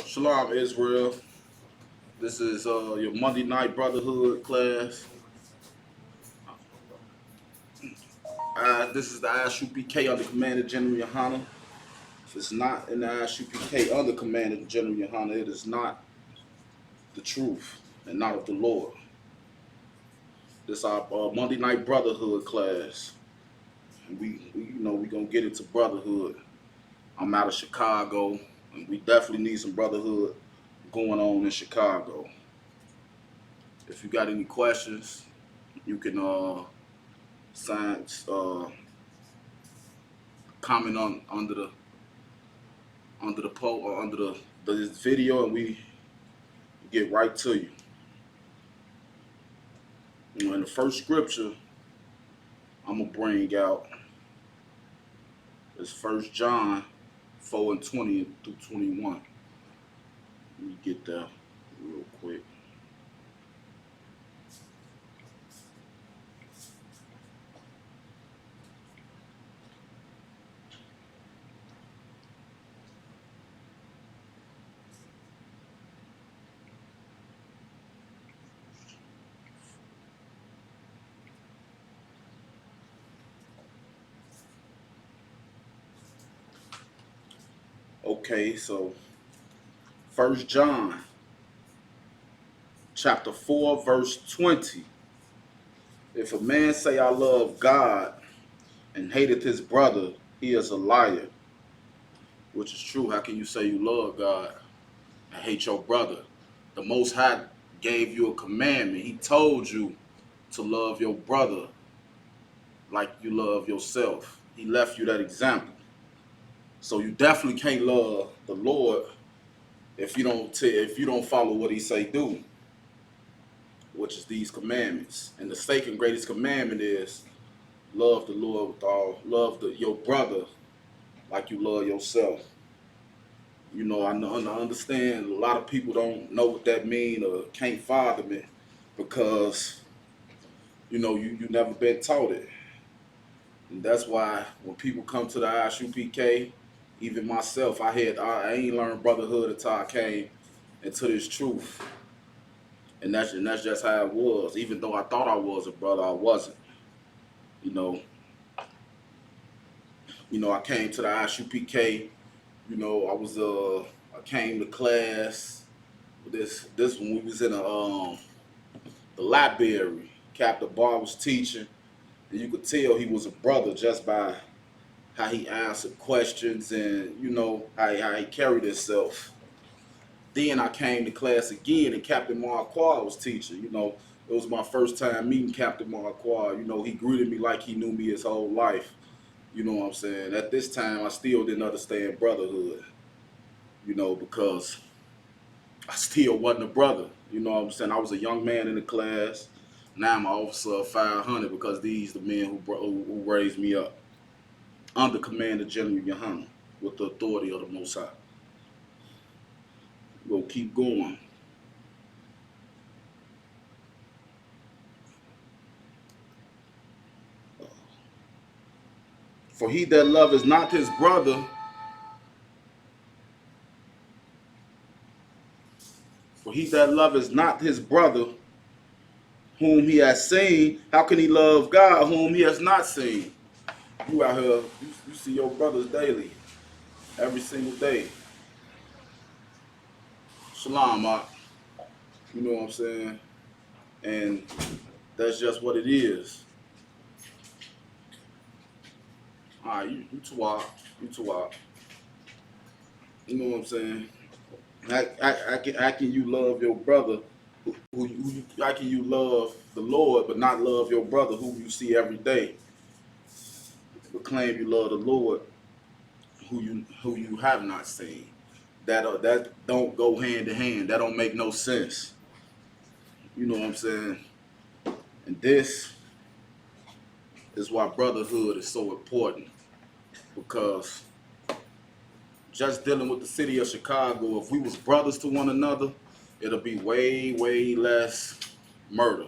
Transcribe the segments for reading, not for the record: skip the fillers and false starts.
Shalom, Israel. This is your Monday night Brotherhood class. This is the Isupk under command of General Yohana. If it's not in the Isupk under command of General Yohana, it is not the truth and not of the Lord. This is our Monday night Brotherhood class. And we gonna get into Brotherhood. I'm out of Chicago, and we definitely need some Brotherhood going on in Chicago. If you got any questions, you can comment on under the poll or under this video, and we get right to you. In the first scripture I'm gonna bring out is 1 John 4:20 through 21. Let me get there real quick. Okay, so 1 John chapter 4 verse 20. If a man say I love God and hateth his brother, he is a liar. Which is true. How can you say you love God and hate your brother? The Most High gave you a commandment. He told you to love your brother like you love yourself. He left you that example. So you definitely can't love the Lord if you don't follow what He say do, which is these commandments. And the second greatest commandment is love the Lord with all, your brother like you love yourself. You know, I understand a lot of people don't know what that means or can't fathom it because, you know, you never been taught it. And that's why when people come to the Isupk, even myself, I ain't learned brotherhood until I came into this truth. And that's just how it was. Even though I thought I was a brother, I wasn't. You know, I came to the Isupk. You know, I came to class. This when we was in the library. Captain Barr was teaching, and you could tell he was a brother just by how he answered questions and, you know, how he carried himself. Then I came to class again, and Captain Marquardt was teaching. You know, it was my first time meeting Captain Marquardt. You know, he greeted me like he knew me his whole life. You know what I'm saying? At this time, I still didn't understand brotherhood, you know, because I still wasn't a brother. You know what I'm saying? I was a young man in the class. Now I'm an officer of 500 because these the men who raised me up under command of General Yohana with the authority of the Most High. We'll keep going. For he that loveth not his brother, whom he has seen, how can he love God whom he has not seen? You out here, you see your brothers daily, every single day. Shalom, Mark. You know what I'm saying? And that's just what it is. All right, you too out. You too out. You know what I'm saying? How can you love your brother? How can you love the Lord but not love your brother who you see every day? But claim you love the Lord who you have not seen. That don't go hand in hand. That don't make no sense. You know what I'm saying? And this is why brotherhood is so important, because just dealing with the city of Chicago, if we was brothers to one another, it'll be way less murder,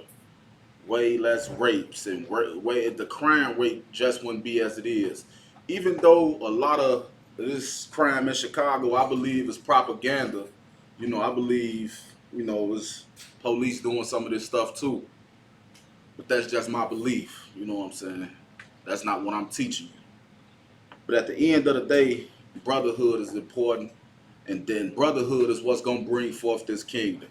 way less rapes, and the crime rate just wouldn't be as it is. Even though a lot of this crime in Chicago, I believe, is propaganda. I believe, it's police doing some of this stuff too. But that's just my belief. You know what I'm saying? That's not what I'm teaching you. But at the end of the day, brotherhood is important. And then brotherhood is what's going to bring forth this kingdom.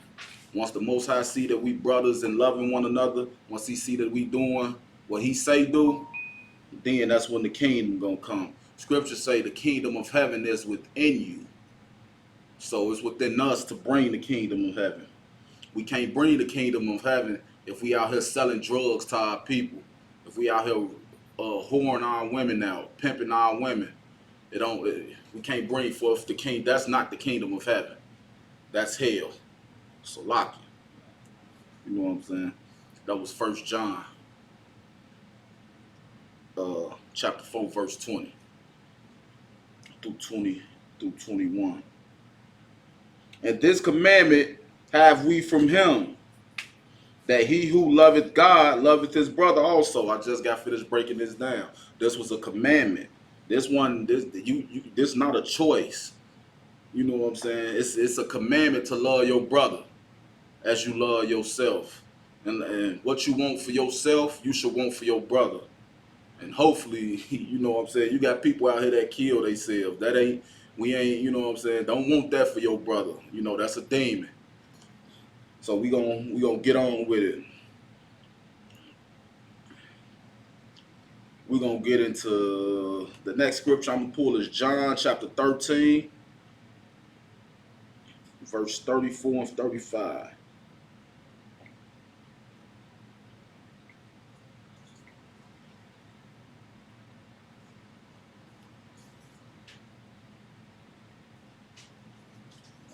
Once the Most High see that we brothers and loving one another, once he see that we doing what he say do, then that's when the kingdom going to come. Scripture say the kingdom of heaven is within you. So it's within us to bring the kingdom of heaven. We can't bring the kingdom of heaven if we out here selling drugs to our people. If we out here whoring our women out, pimping our women. We can't bring forth the king. That's not the kingdom of heaven. That's hell. So lock it. You know what I'm saying? That was 1 John chapter 4, verse 20 through 21. And this commandment have we from him, that he who loveth God loveth his brother also. I just got finished breaking this down. This was a commandment. This not a choice. You know what I'm saying? It's a commandment to love your brother as you love yourself. And what you want for yourself, you should want for your brother. And hopefully, you know what I'm saying, you got people out here that kill themselves. We ain't, you know what I'm saying, don't want that for your brother. That's a demon. So we gonna get on with it. We're gonna get into the next scripture I'm gonna pull is John chapter 13, verse 34 and 35.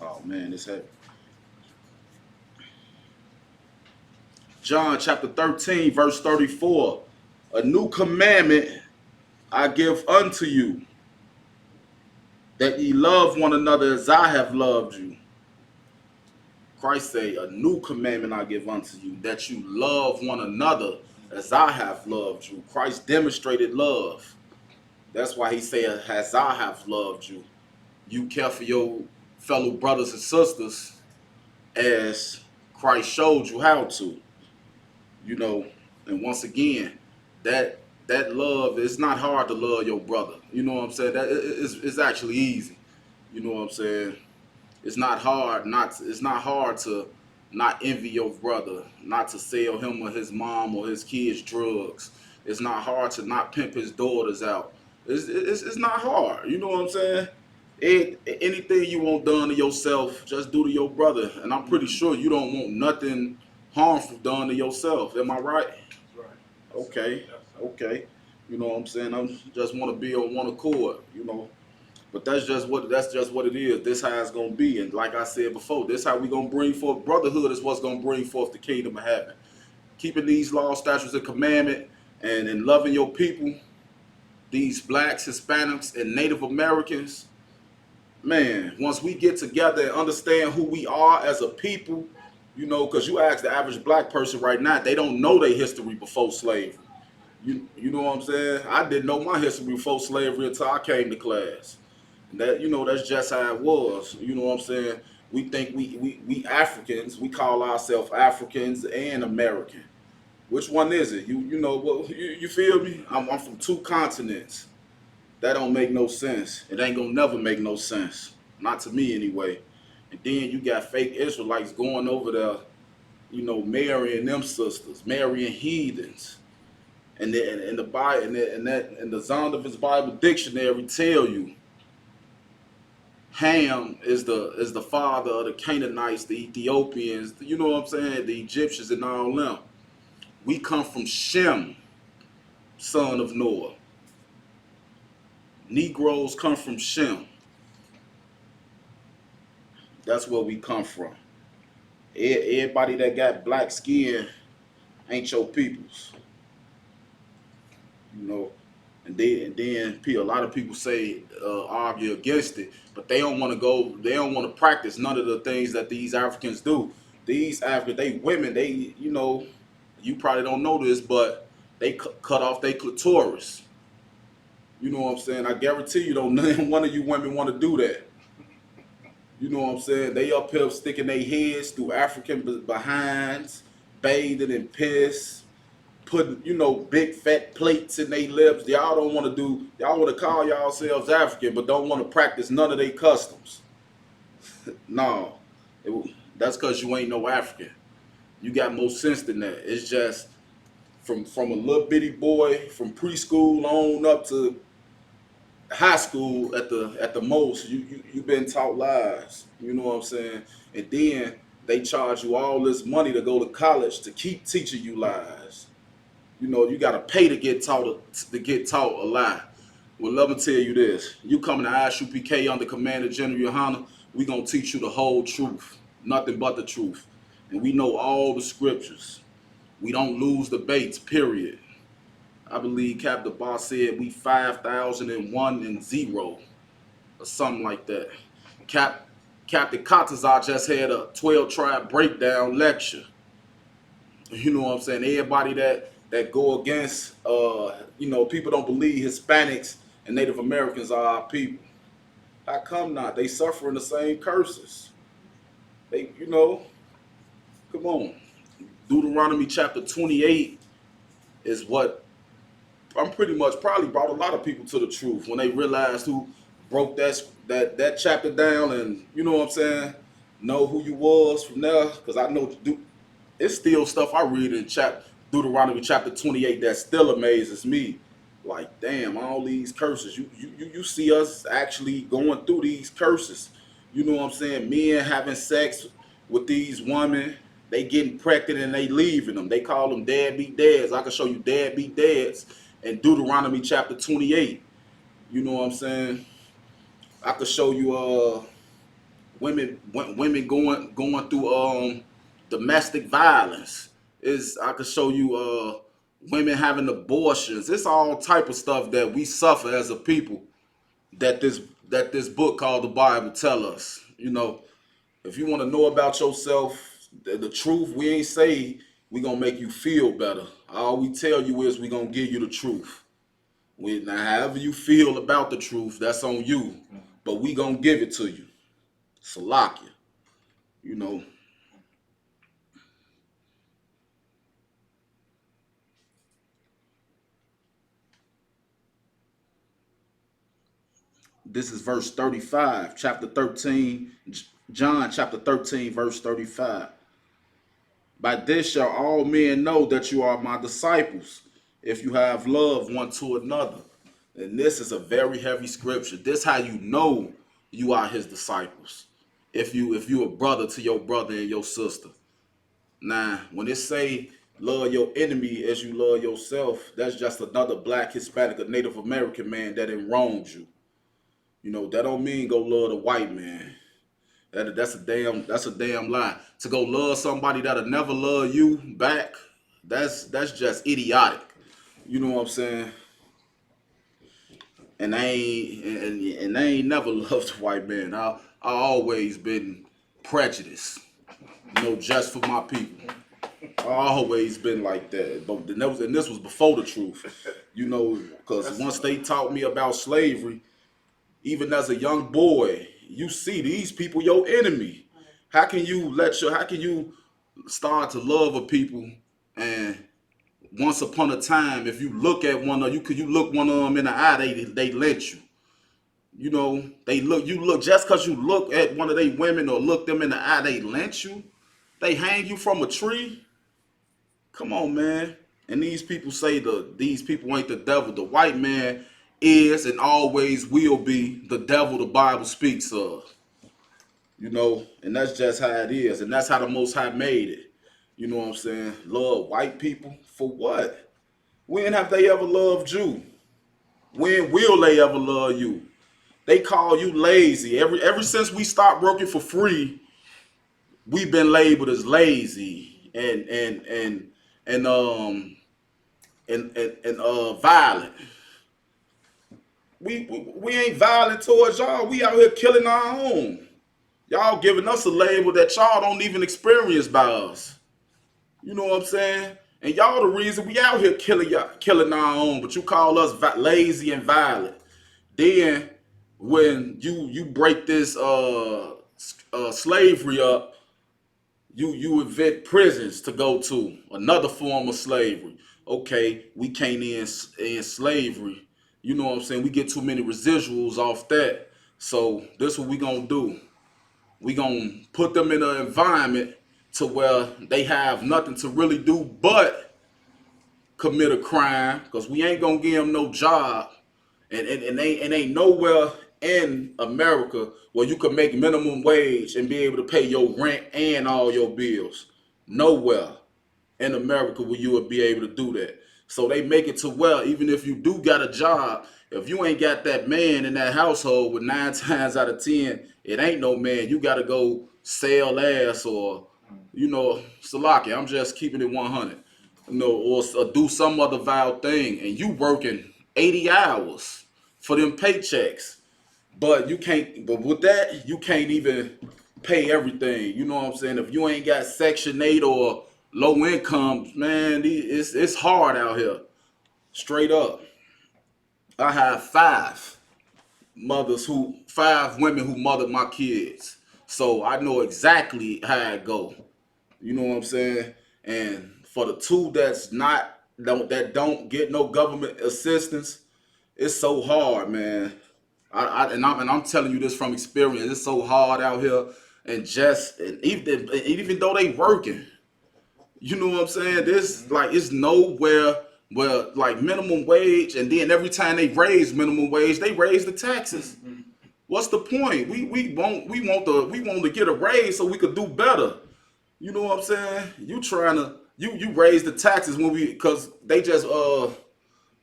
Oh man, it's heavy. John chapter 13, verse 34. A new commandment I give unto you, that ye love one another as I have loved you. Christ say, a new commandment I give unto you, that you love one another as I have loved you. Christ demonstrated love. That's why he said, as I have loved you. You care for your fellow brothers and sisters as Christ showed you how to. And once again, that love, it's not hard to love your brother. You know what I'm saying? It's actually easy. You know what I'm saying? It's not hard to not envy your brother, not to sell him or his mom or his kids drugs. It's not hard to not pimp his daughters out. It's not hard. You know what I'm saying? Anything you want done to yourself, just do to your brother. And I'm pretty sure you don't want nothing harmful done to yourself. Am I right? Okay. You know what I'm saying? I just want to be on one accord, But that's just what it is. This how it's gonna be. And like I said before, this how we gonna bring forth brotherhood is what's gonna bring forth the kingdom of heaven. Keeping these laws, statutes, and commandment and loving your people, these blacks, Hispanics, and Native Americans, man, once we get together and understand who we are as a people, because you ask the average black person right now, they don't know their history before slavery. You know what I'm saying? I didn't know my history before slavery until I came to class. That's just how it was. You know what I'm saying? We think we Africans, we call ourselves Africans and American. Which one is it? You feel me? I'm from two continents. That don't make no sense. It ain't gonna never make no sense. Not to me anyway. And then you got fake Israelites going over there, marrying them sisters, marrying heathens. And the Bible and the Zondervan's Bible dictionary tell you Ham is the father of the Canaanites, the Ethiopians, you know what I'm saying, the Egyptians and all them. We come from Shem, son of Noah. Negroes come from Shem. That's where we come from. Everybody that got black skin ain't your peoples. And then a lot of people say argue against it, but they don't want to practice none of the things that these Africans do. These Africans, women, you probably don't know this, but they cut off their clitoris. You know what I'm saying? I guarantee you, don't none one of you women want to do that. You know what I'm saying? They up here sticking their heads through African behinds, bathing in piss, putting, big fat plates in their lips. Y'all don't want to do, y'all want to call yourselves African, but don't want to practice none of their customs. No, that's because you ain't no African. You got more sense than that. It's just from a little bitty boy from preschool on up to high school at the most, you've been taught lies. You know what I'm saying? And then they charge you all this money to go to college to keep teaching you lies. You gotta pay to get taught a lie. Well, let me tell you this: you coming to Isupk under Commander General Yohana, we gonna teach you the whole truth, nothing but the truth, and we know all the scriptures. We don't lose debates. Period. I believe Captain Boss said we 5,001 and 0 or something like that. Captain Katazar just had a 12 tribe breakdown lecture. You know what I'm saying? Everybody that go against, people don't believe Hispanics and Native Americans are our people. How come not? They suffering the same curses. Come on. Deuteronomy chapter 28 is what I'm pretty much probably brought a lot of people to the truth when they realized who broke that chapter down, and you know what I'm saying, know who you was from there. Because I know it's still stuff I read in Deuteronomy chapter 28 that still amazes me. Like, damn, all these curses. You see us actually going through these curses. You know what I'm saying? Men having sex with these women, they getting pregnant and they leaving them. They call them deadbeat dads. I can show you deadbeat dads in Deuteronomy chapter 28. You know what I'm saying? I could show you women going through domestic violence. I could show you women having abortions. It's all type of stuff that we suffer as a people that this book called the Bible tell us. If you want to know about yourself, the truth, we ain't say we gonna make you feel better. All we tell you is we gonna give you the truth. Now, however you feel about the truth, that's on you. But we gonna give it to you. Salakia. You know. This is verse 35, chapter 13, John chapter 13, verse 35. By this shall all men know that you are my disciples, if you have love one to another. And this is a very heavy scripture. This how you know you are his disciples. If you a brother to your brother and your sister. Now, when it say love your enemy as you love yourself, that's just another black, Hispanic, or Native American man that wronged you. That don't mean go love the white man. That's a damn lie. To go love somebody that'll never love you back, that's just idiotic. You know what I'm saying? And I ain't never loved a white man. I always been prejudiced. Just for my people. I always been like that. But this was before the truth. Because once they taught me about slavery, even as a young boy, you see these people your enemy. How can you start to love a people, and once upon a time, if you look at one of you look one of them in the eye, they lynch you. You look just because you look at one of they women or look them in the eye, they lynch you. They hang you from a tree. Come on, man. And these people say these people ain't the devil. The white man is and always will be the devil the Bible speaks of. And that's just how it is. And that's how the Most High made it. You know what I'm saying? Love white people for what? When have they ever loved you? When will they ever love you? They call you lazy. Ever since we stopped working for free, we've been labeled as lazy and violent. We ain't violent towards y'all. We out here killing our own. Y'all giving us a label that y'all don't even experience by us. You know what I'm saying? And y'all the reason we out here killing our own, but you call us lazy and violent. Then when you break this slavery up, you invent prisons to go to, another form of slavery. Okay, we can't end slavery. You know what I'm saying? We get too many residuals off that. So this what we gonna do. We gonna put them in an environment to where they have nothing to really do but commit a crime, because we ain't gonna give them no job, and ain't nowhere in America where you can make minimum wage and be able to pay your rent and all your bills. Nowhere in America where you would be able to do that. So they make it to where even if you do got a job, if you ain't got that man in that household with 9 times out of 10, it ain't no man. You got to go sell ass or, Salaki, I'm just keeping it 100. Or do some other vile thing, and you working 80 hours for them paychecks. But you can't. But with that, you can't even pay everything. You know what I'm saying? If you ain't got Section 8 or low income, man, it's hard out here. Straight up. I have five women who mothered my kids, so I know exactly how it go. You know what I'm saying? And for the two that don't get no government assistance, it's so hard, man. I'm telling you this from experience. It's so hard out here, and even though they working, you know what I'm saying? This like it's nowhere where like minimum wage, and then every time they raise minimum wage, they raise the taxes. What's the point? We want to get a raise so we could do better. You know what I'm saying? You trying to you raise the taxes when we because they just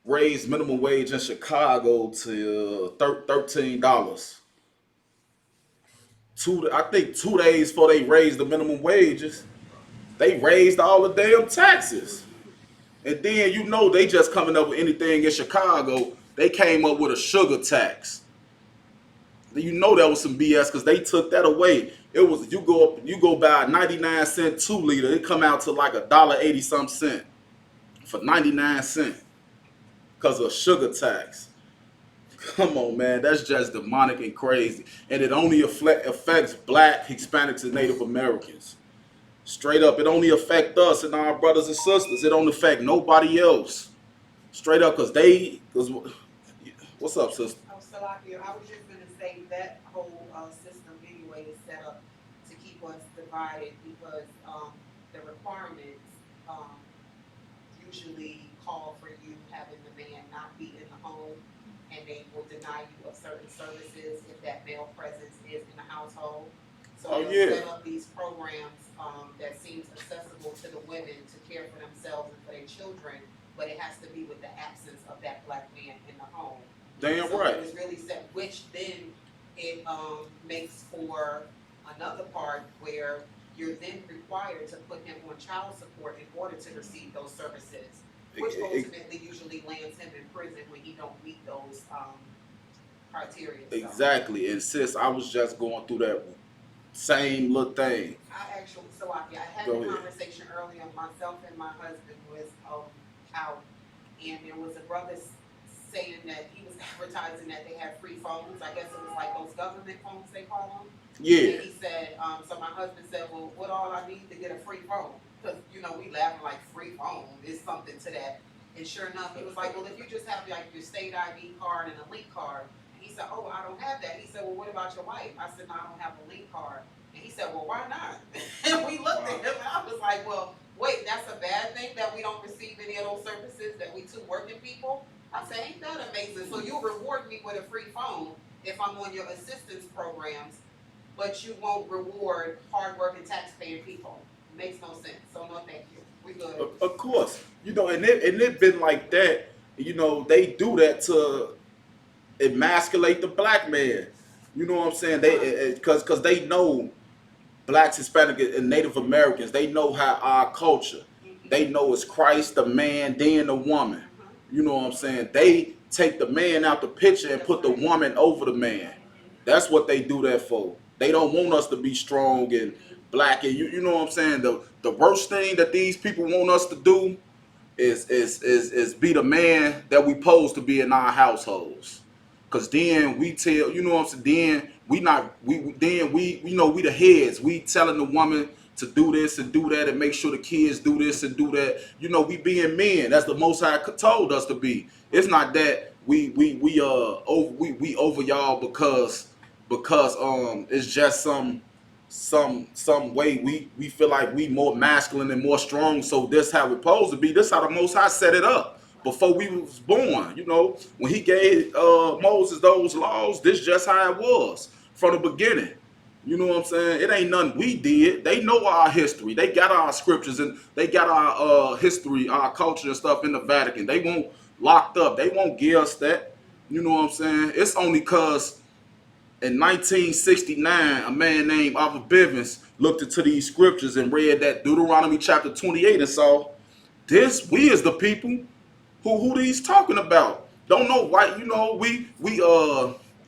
raised minimum wage in Chicago to $13. I think 2 days before they raised the minimum wages, they raised all the damn taxes. And then they just coming up with anything in Chicago. They came up with a sugar tax. That was some BS because they took that away. It was you go buy a 99 cent 2 liter, it come out to like $1.80 some cent for 99 cents because of sugar tax. Come on, man, that's just demonic and crazy, and it only affects Black, Hispanics, and Native Americans. Straight up, it only affect us and our brothers and sisters. It don't affect nobody else. Straight up, cause what's up, sister? Oh, Salakia, I was just going to say that whole system anyway is set up to keep us divided because the requirements usually call for you having the man not be in the home, and they will deny you of certain services if that male presence is in the household. So Oh they'll yeah, set up these programs that seems accessible to the women to care for themselves and for their children, but it has to be with the absence of that Black man in the home. damn So right. it was really set, which then it makes for another part where you're then required to put him on child support in order to receive those services, which ultimately usually lands him in prison when he don't meet those criteria. So Exactly. And sis, I was just going through that same little thing. I actually, so I had Go the ahead. conversation earlier. Myself and my husband was out, and there was a brother saying that he was advertising that they had free phones. I guess it was like those government phones they call them. Yeah. And he said, so my husband said, well, what all I need to get a free phone? Because, we laughing like free phone is something to that. And sure enough, he was like, well, if you just have like your state ID card and a link card. And he said, oh, I don't have that. He said, well, what about your wife? I said, no, I don't have a link card. And he said, well, why not? And we looked at him and I was like, well, wait, that's a bad thing that we don't receive any of those services, that we two working people? I said, ain't that amazing? So you reward me with a free phone if I'm on your assistance programs, but you won't reward hardworking tax-paying people. Makes no sense. So no, thank you. We good. Of course. And it been like that. They do that to emasculate the Black man. You know what I'm saying? Because they know Blacks, Hispanic, and Native Americans. They know how our culture. They know it's Christ, the man, then the woman. You know what I'm saying? They take the man out the picture and put the woman over the man. That's what they do that for. They don't want us to be strong and Black, and you know what I'm saying? The worst thing that these people want us to do is be the man that we supposed to be in our households. Cause then we tell, you know what I'm saying, then we not we then we you know we the heads. We telling the woman to do this and do that and make sure the kids do this and do that. You know, we being men. That's the Most High told us to be. It's not that we over y'all because it's just some way we feel like we more masculine and more strong. So this how we're supposed to be. This how the Most High set it up before we was born. You know, when he gave Moses those laws, this just how it was from the beginning. You know what I'm saying? It ain't nothing we did. They know our history. They got our scriptures and they got our history, our culture and stuff in the Vatican. They won't locked up. They won't give us that. You know what I'm saying? It's only because in 1969, a man named Arthur Bivens looked into these scriptures and read that Deuteronomy chapter 28 and saw this. We as the people who these talking about. Don't know why. You know we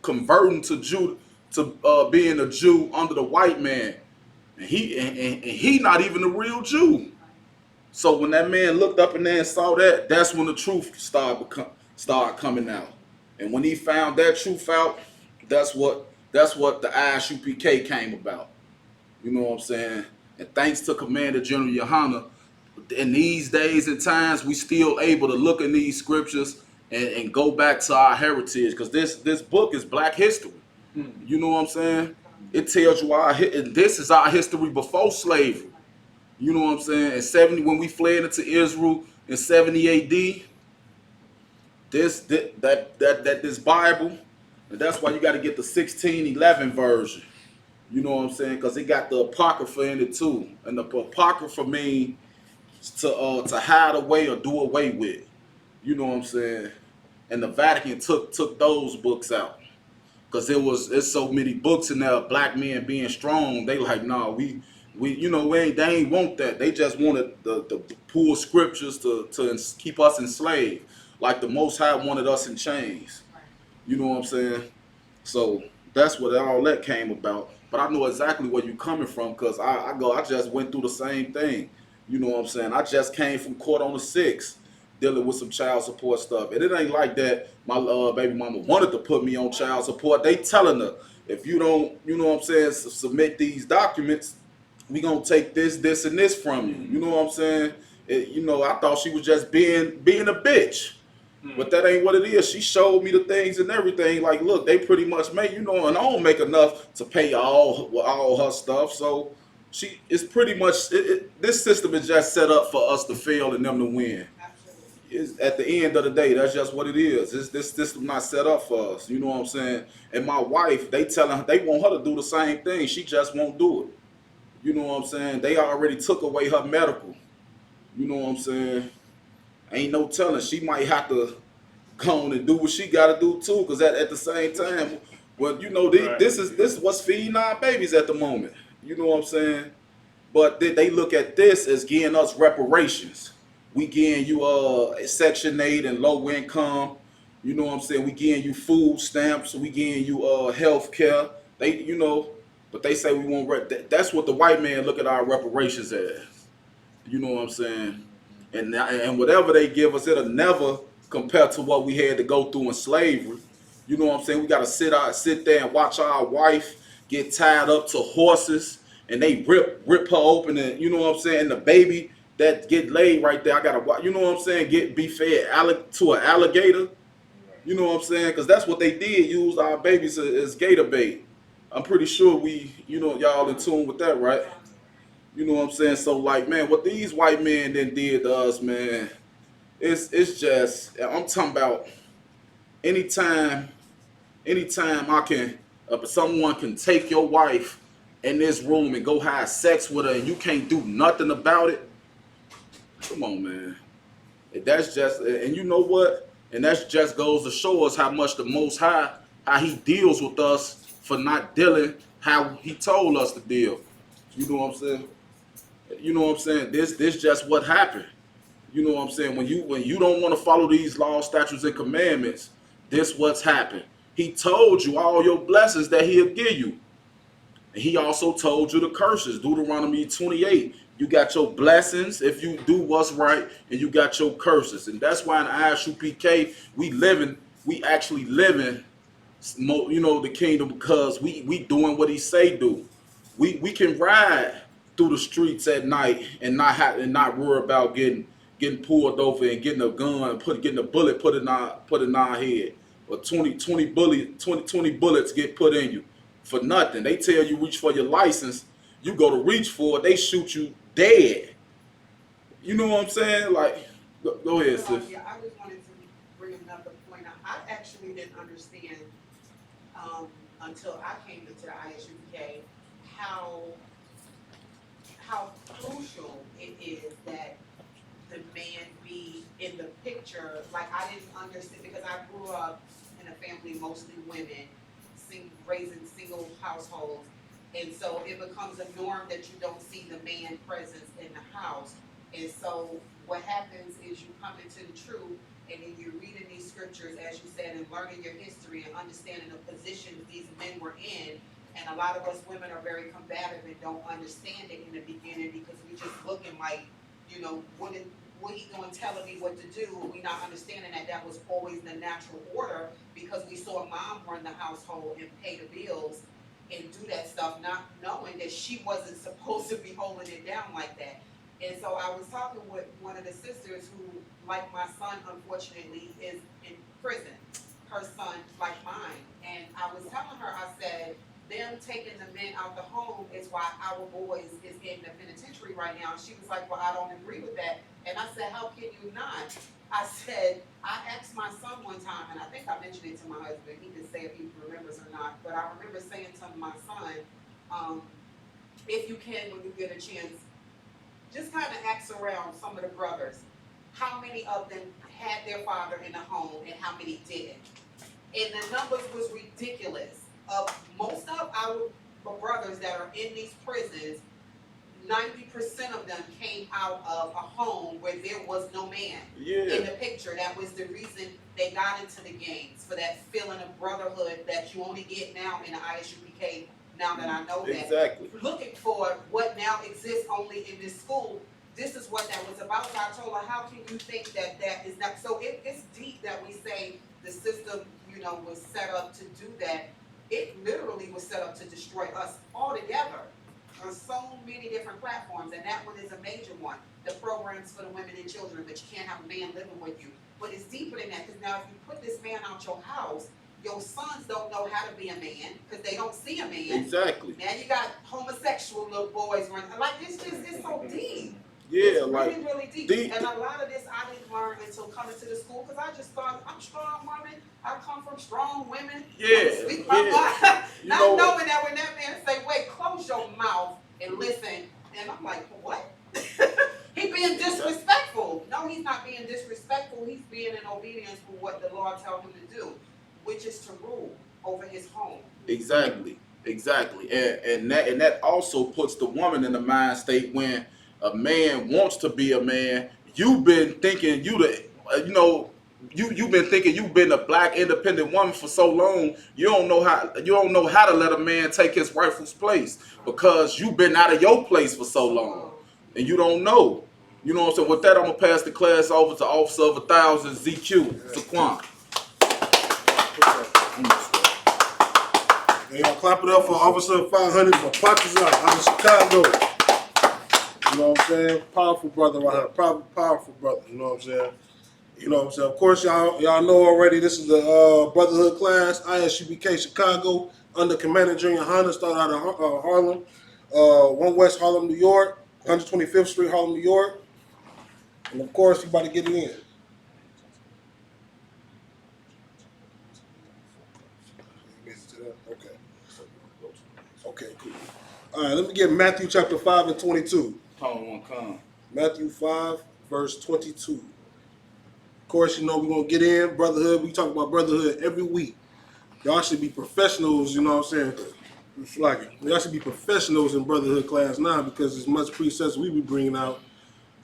converting to Jew to being a Jew under the white man, and he not even a real Jew. So when that man looked up in there and saw that, that's when the truth started coming out. And when he found that truth out, that's what the Isupk came about. You know what I'm saying? And thanks to Commander General Yohana, in these days and times, we still able to look in these scriptures and go back to our heritage, because this book is Black history. You know what I'm saying? It tells you this is our history before slavery. You know what I'm saying? In 70, when we fled into Israel in 70 AD, this Bible, and that's why you got to get the 1611 version. You know what I'm saying? Because it got the Apocrypha in it too, and the Apocrypha means to hide away or do away with. You know what I'm saying? And the Vatican took those books out. Cause it's so many books in there, black men being strong. They like, nah, we you know, they ain't want that. They just wanted the poor scriptures to keep us enslaved, like the Most High wanted us in chains. You know what I'm saying? So that's what all that came about. But I know exactly where you're coming from, cause I just went through the same thing. You know what I'm saying? I just came from court on the 6th. Dealing with some child support stuff. And it ain't like that my baby mama wanted to put me on child support. They telling her, if you don't, you know what I'm saying, submit these documents, we gonna take this, and this from you. You know what I'm saying? You know, I thought she was just being a bitch. But that ain't what it is. She showed me the things and everything. Like, look, they pretty much make, you know, and I don't make enough to pay all her stuff. So it's pretty much, this system is just set up for us to fail and them to win. At the end of the day, that's just what it is. This system not set up for us. You know what I'm saying? And my wife, they want her to do the same thing. She just won't do it. You know what I'm saying? They already took away her medical. You know what I'm saying? Ain't no telling. She might have to go on and do what she got to do too. Because at the same time, well, you know, this is what's feeding our babies at the moment. You know what I'm saying? But they look at this as giving us reparations. We getting you Section 8 and low income. You know what I'm saying? We getting you food stamps. We getting you health care. They, you know, but they say we won't. That's what the white man look at our reparations as. You know what I'm saying? And whatever they give us, it'll never compare to what we had to go through in slavery. You know what I'm saying? We got to sit there and watch our wife get tied up to horses, and they rip her open, and you know what I'm saying? And the baby that get laid right there, I gotta watch. You know what I'm saying? Be fed to an alligator. You know what I'm saying? Because that's what they did. Use our babies as gator bait. I'm pretty sure y'all in tune with that, right? You know what I'm saying? So like, man, what these white men then did to us, man, it's just, I'm talking about anytime someone can take your wife in this room and go have sex with her and you can't do nothing about it. Come on, man. That's just, and you know what? And that just goes to show us how much the Most High, how he deals with us for not dealing how he told us to deal. You know what I'm saying? You know what I'm saying? This just what happened. You know what I'm saying? When you don't want to follow these laws, statutes, and commandments, this what's happened. He told you all your blessings that he'll give you. And he also told you the curses, Deuteronomy 28. You got your blessings if you do what's right, and you got your curses. And that's why in Isupk we actually living, the kingdom, because we doing what he say do. We can ride through the streets at night and not worry about getting pulled over and getting a gun and getting a bullet put in our head, or 20 bullets get put in you for nothing. They tell you reach for your license, you go to reach for it, they shoot you dead. You know what I'm saying? Like, go ahead, sis. Yeah, I just wanted to bring another point out. I actually didn't understand until I came into the ISUPK how crucial it is that the man be in the picture. Like, I didn't understand because I grew up in a family mostly women, raising single households, and so it becomes a norm that you don't see the man presence in the house. And so what happens is you come into the truth, and then you're reading these scriptures, as you said, and learning your history and understanding the positions these men were in. And a lot of us women are very combative and don't understand it in the beginning because we just looking like, what he doing telling me what to do. We not understanding that was always the natural order because we saw mom run the household and pay the bills and do that stuff, not knowing that she wasn't supposed to be holding it down like that. And so I was talking with one of the sisters who, like my son, unfortunately, is in prison. Her son, like mine. And I was telling her, I said, them taking the men out the home is why our boys is in the penitentiary right now. She was like, well, I don't agree with that. And I said, how can you not? I said, I asked my son one time, and I think I mentioned it to my husband. He can say if he remembers or not. But I remember saying to my son, if you can, when you get a chance, just kind of ask around some of the brothers. How many of them had their father in the home and how many didn't? And the numbers was ridiculous. Most of our brothers that are in these prisons, 90% of them came out of a home where there was no man in the picture. That was the reason they got into the gangs, for that feeling of brotherhood that you only get now in the ISUPK. Now that I know that, exactly. Looking for what now exists only in this school, this is what that was about. So I told her, how can you think that is not? So it's deep that we say the system, was set up to do that. It literally was set up to destroy us altogether on so many different platforms, and that one is a major one. The programs for the women and children, but you can't have a man living with you. But it's deeper than that, because now if you put this man out your house, your sons don't know how to be a man because they don't see a man. Exactly. Now you got homosexual little boys running. Like, it's so deep. Yeah, it's like really, really deep. And a lot of this I didn't learn until coming to the school because I just thought I'm a strong woman. I come from strong women. Speak my mind. Not knowing that when that man say, "Wait, close your mouth and listen," and I'm like, "What?" He being disrespectful. No, he's not being disrespectful. He's being in obedience for what the Lord tells him to do, which is to rule over his home. Exactly. And that also puts the woman in the mind state when a man wants to be a man. You've been thinking you've been thinking you've been a black independent woman for so long. You don't know how to let a man take his rightful place because you've been out of your place for so long, and you don't know. You know what I'm saying? With that, I'm gonna pass the class over to Officer of 1,000 ZQ Saquon. Hey, y'all clap it up for Officer 500 for Pockets out of Chicago. You know what I'm saying? Powerful brother right here. Powerful brother. You know what I'm saying? Of course, y'all know already. This is the Brotherhood class, ISUPK Chicago, under Commander Junior Honda. Started out of Harlem, 1 West Harlem, New York, 125th Street, Harlem, New York. And of course, you about to get it in. Okay, cool. All right, let me get Matthew chapter 5 and 22. Matthew 5, verse 22. Of course, we're going to get in brotherhood. We talk about brotherhood every week. Y'all should be professionals, you know what I'm saying? Y'all should be professionals in brotherhood class now because as much precepts we be bringing out,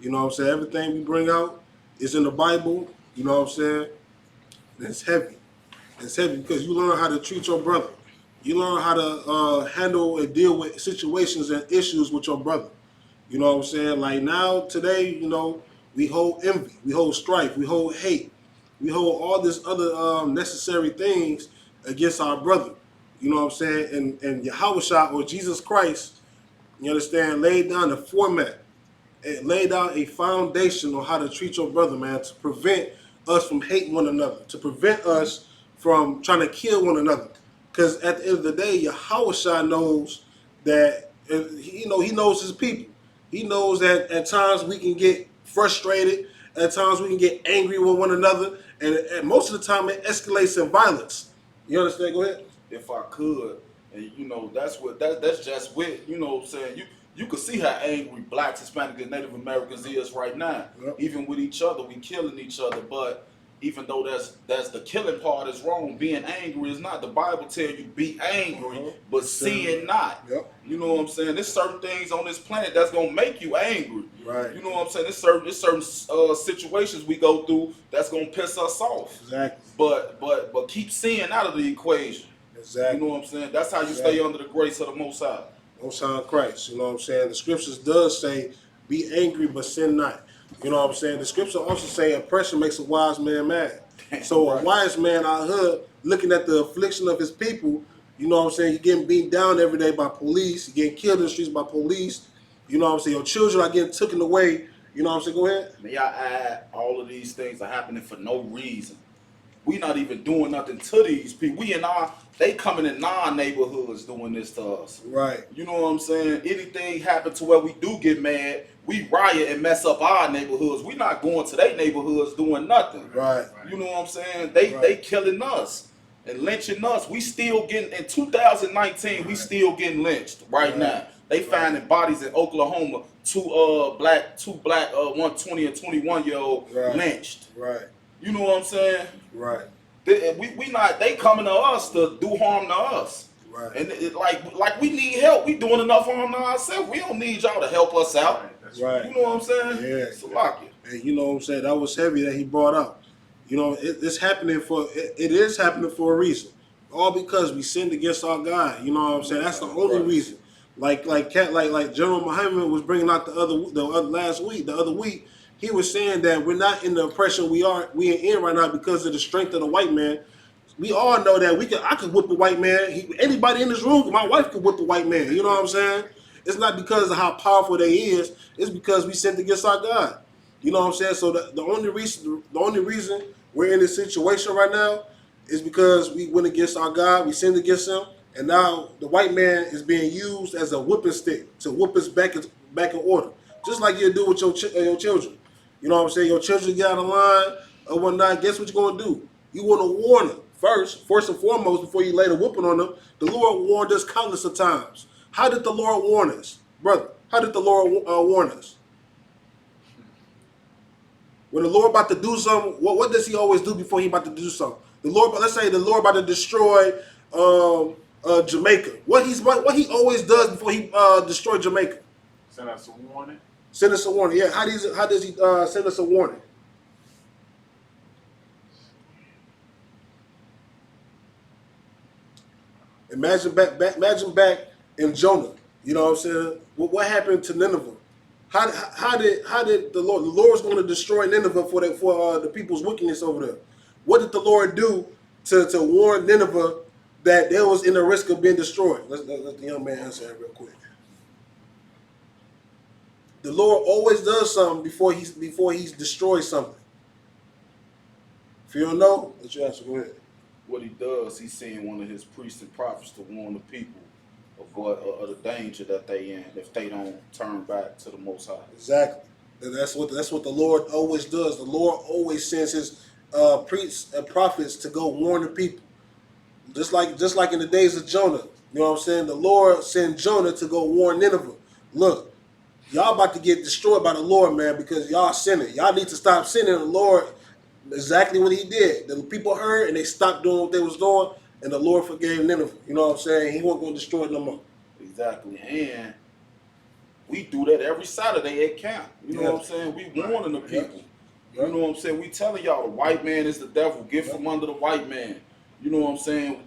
you know what I'm saying? Everything we bring out is in the Bible, you know what I'm saying? And it's heavy. It's heavy because you learn how to treat your brother. You learn how to handle and deal with situations and issues with your brother. You know what I'm saying? Like now, today, you know, we hold envy, we hold strife, we hold hate, we hold all this other necessary things against our brother. You know what I'm saying? And Yahushua or Jesus Christ, you understand, laid down the format. It laid out a foundation on how to treat your brother, man, to prevent us from hating one another, to prevent us from trying to kill one another. Because at the end of the day, Yahweh knows that, he knows his people. He knows that at times we can get frustrated, at times we can get angry with one another, and most of the time it escalates in violence. You understand? Go ahead. If I could, and that's just with, what I'm saying, you could see how angry blacks, Hispanic, and Native Americans is right now. Yep. Even with each other, we killing each other. But even though that's the killing part is wrong, being angry is not. The Bible tell you be angry, but sin not. Yep. You know what I'm saying? There's certain things on this planet that's gonna make you angry. Right. You know what I'm saying? There's certain situations we go through that's gonna piss us off. Exactly. But keep sin out of the equation. Exactly. You know what I'm saying? That's how you stay under the grace of the Most High. Most High Christ. You know what I'm saying? The scriptures does say, be angry but sin not. You know what I'm saying? The scripture also say oppression makes a wise man mad. So Right. a wise man out here looking at the affliction of his people, you know what I'm saying? You're getting beaten down every day by police. You're getting killed in the streets by police. You know what I'm saying? Your children are getting taken away. You know what I'm saying? Go ahead. May I add, all of these things are happening for no reason. We not even doing nothing to these people. They coming in non-neighborhoods doing this to us. Right. You know what I'm saying? Anything happen to where we do get mad, we riot and mess up our neighborhoods. We not going to their neighborhoods doing nothing. Right. You know what I'm saying? They killing us and lynching us. We still getting, in 2019, we still getting lynched right now. They finding bodies in Oklahoma, two black 120 and 21-year-old lynched. Right. You know what I'm saying? Right. They coming to us to do harm to us. Right. And like we need help. We doing enough harm to ourselves. We don't need y'all to help us out. Right. You know what I'm saying? Yeah. Salakia. And you know what I'm saying? That was heavy that he brought up. You know, it is happening for a reason. All because we sinned against our God. You know what I'm saying? That's the only reason. Like General Muhammad was bringing out the other week, he was saying that we're not in the oppression we are in right now because of the strength of the white man. We all know that I could whip a white man. Anybody in this room, my wife could whip a white man. You know what I'm saying? It's not because of how powerful they is. It's because we sinned against our God. You know what I'm saying? So the only reason we're in this situation right now is because we went against our God. We sinned against Him, and now the white man is being used as a whipping stick to whip us back in order, just like you do with your children. You know what I'm saying? Your children get out of line or whatnot. Guess what you're gonna do? You want to warn them first and foremost before you lay the whooping on them. The Lord warned us countless of times. How did the Lord warn us, brother? How did the Lord warn us? When the Lord about to do something, what does He always do before He about to do something? Let's say the Lord about to destroy Jamaica. What He always does before He destroy Jamaica? Send us a warning. Send us a warning. Yeah. How does He send us a warning? Imagine back in Jonah. You know what I'm saying? What happened to Nineveh? How did the Lord was going to destroy Nineveh for the people's wickedness over there? What did the Lord do to warn Nineveh that they was in the risk of being destroyed? Let the young man answer that real quick. The Lord always does something before he destroys something. If you don't know, let you answer. Go ahead. What He does, He's sending one of His priests and prophets to warn the people of the danger that they in if they don't turn back to the Most High. Exactly. That's what the Lord always does. The Lord always sends His priests and prophets to go warn the people. Just like in the days of Jonah. You know what I'm saying? The Lord sent Jonah to go warn Nineveh. Look, y'all about to get destroyed by the Lord, man, because y'all sinning. Y'all need to stop sinning. The Lord, exactly what He did. The people heard and they stopped doing what they was doing, and the Lord forgave Nineveh. You know what I'm saying? He wasn't going to destroy it no more. Exactly. And we do that every Saturday at camp. You know what I'm saying? We warning the people. You know what I'm saying? We telling y'all the white man is the devil. Get from under the white man. You know what I'm saying?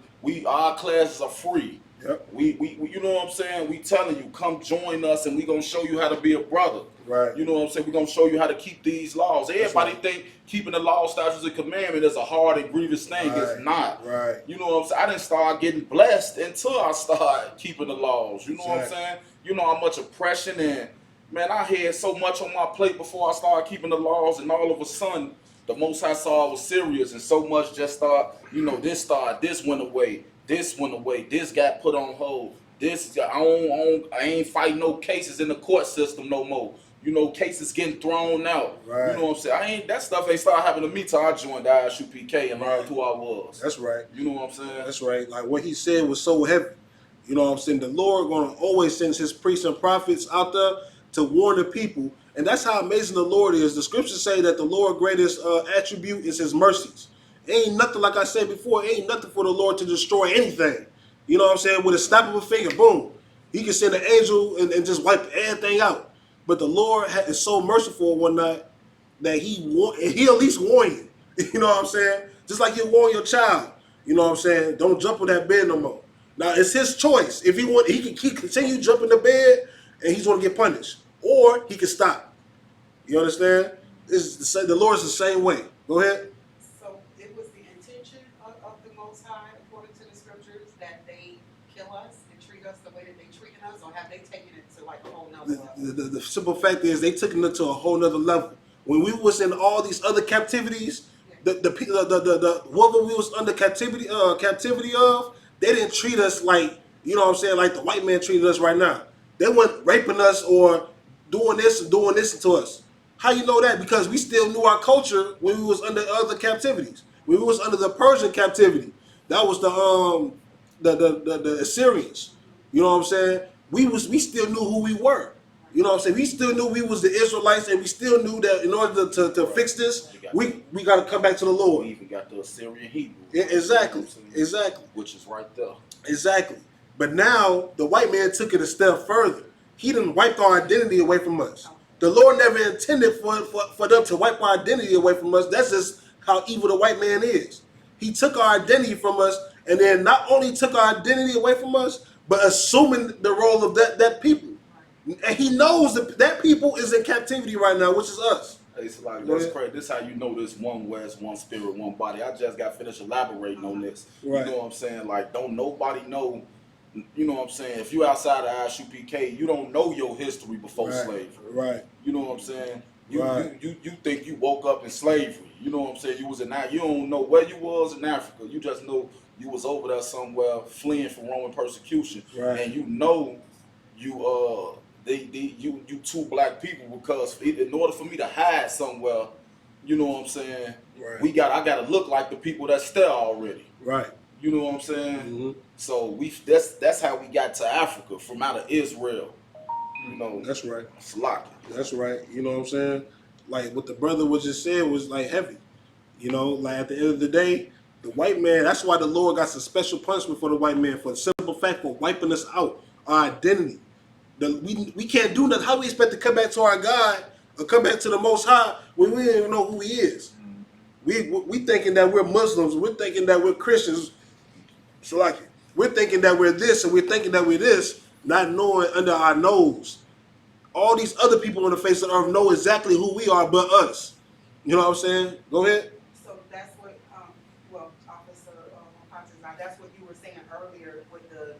Our classes are free. Yep. We you know what I'm saying? We telling you, come join us and we gonna show you how to be a brother. Right. You know what I'm saying? We're gonna show you how to keep these laws. Everybody think keeping the law, statutes, and commandment is a hard and grievous thing. Right. It's not. Right. You know what I'm saying? I didn't start getting blessed until I started keeping the laws. You know what I'm saying? You know how much oppression and man, I had so much on my plate before I started keeping the laws, and all of a sudden, the Most High saw I was serious, and so much just started, this went away, this got put on hold, I ain't fighting no cases in the court system no more. You know, cases getting thrown out. Right. You know what I'm saying? That stuff ain't started happening to me till I joined the Isupk and learned who I was. That's right. You know what I'm saying? That's right. Like what he said was so heavy. You know what I'm saying? The Lord gonna always send his priests and prophets out there to warn the people. And that's how amazing the Lord is. The scriptures say that the Lord's greatest attribute is his mercies. It ain't nothing, like I said before, it ain't nothing for the Lord to destroy anything. You know what I'm saying? With a snap of a finger, boom. He can send an angel and just wipe everything out. But the Lord is so merciful one night that he at least warn you. You know what I'm saying? Just like you warn your child. You know what I'm saying? Don't jump on that bed no more. Now, it's his choice. If he can continue jumping the bed and he's going to get punished. Or he can stop. You understand? The Lord's the same way. Go ahead. So it was the intention of the Most High, according to the scriptures, that they kill us and treat us the way that they treated us, or have they taken it to like a whole nother level? The simple fact is they took it to a whole nother level. When we was in all these other captivities, the whoever we was under captivity of, they didn't treat us like, you know what I'm saying, like the white man treated us right now. They weren't raping us or doing this to us. How you know that? Because we still knew our culture when we was under other captivities. When we was under the Persian captivity, that was the Assyrians. You know what I'm saying? We still knew who we were. You know what I'm saying? We still knew we was the Israelites, and we still knew that in order to fix this, we got to come back to the Lord. We even got the Assyrian Hebrew. Yeah, exactly. Exactly. Which is right there. Exactly. But now the white man took it a step further. He didn't wipe our identity away from us. The Lord never intended for them to wipe our identity away from us. That's just how evil the white man is. He took our identity from us, and then not only took our identity away from us, but assuming the role of that people. And he knows that people is in captivity right now, which is us. It's like, that's crazy. This is how you know this one West, one spirit, one body. I just got finished elaborating on this. Right. You know what I'm saying? Like, don't nobody know, you know what I'm saying? If you outside of Isupk, you don't know your history before slavery. Right. You know what I'm saying? You think you woke up in slavery. You know what I'm saying? You don't know where you was in Africa. You just know you was over there somewhere fleeing from Roman persecution. Right. And you know you you two black people, because in order for me to hide somewhere, you know what I'm saying? Right. I gotta look like the people that's there already. Right. You know what I'm saying? Mm-hmm. So that's how we got to Africa, from out of Israel. You know. That's right. Sloppy. That's right. You know what I'm saying? Like what the brother was just saying was like heavy. You know, like at the end of the day, the white man, that's why the Lord got some special punishment for the white man, for the simple fact for wiping us out, our identity. We can't do nothing. How we expect to come back to our God or come back to the Most High when we don't even know who He is? We thinking that we're Muslims. We're thinking that we're Christians. So like, we're thinking that we're this and we're thinking that we're this, not knowing under our nose. All these other people on the face of the earth know exactly who we are but us. You know what I'm saying? Go ahead. So that's what, Officer Patizan, that's what you were saying earlier with the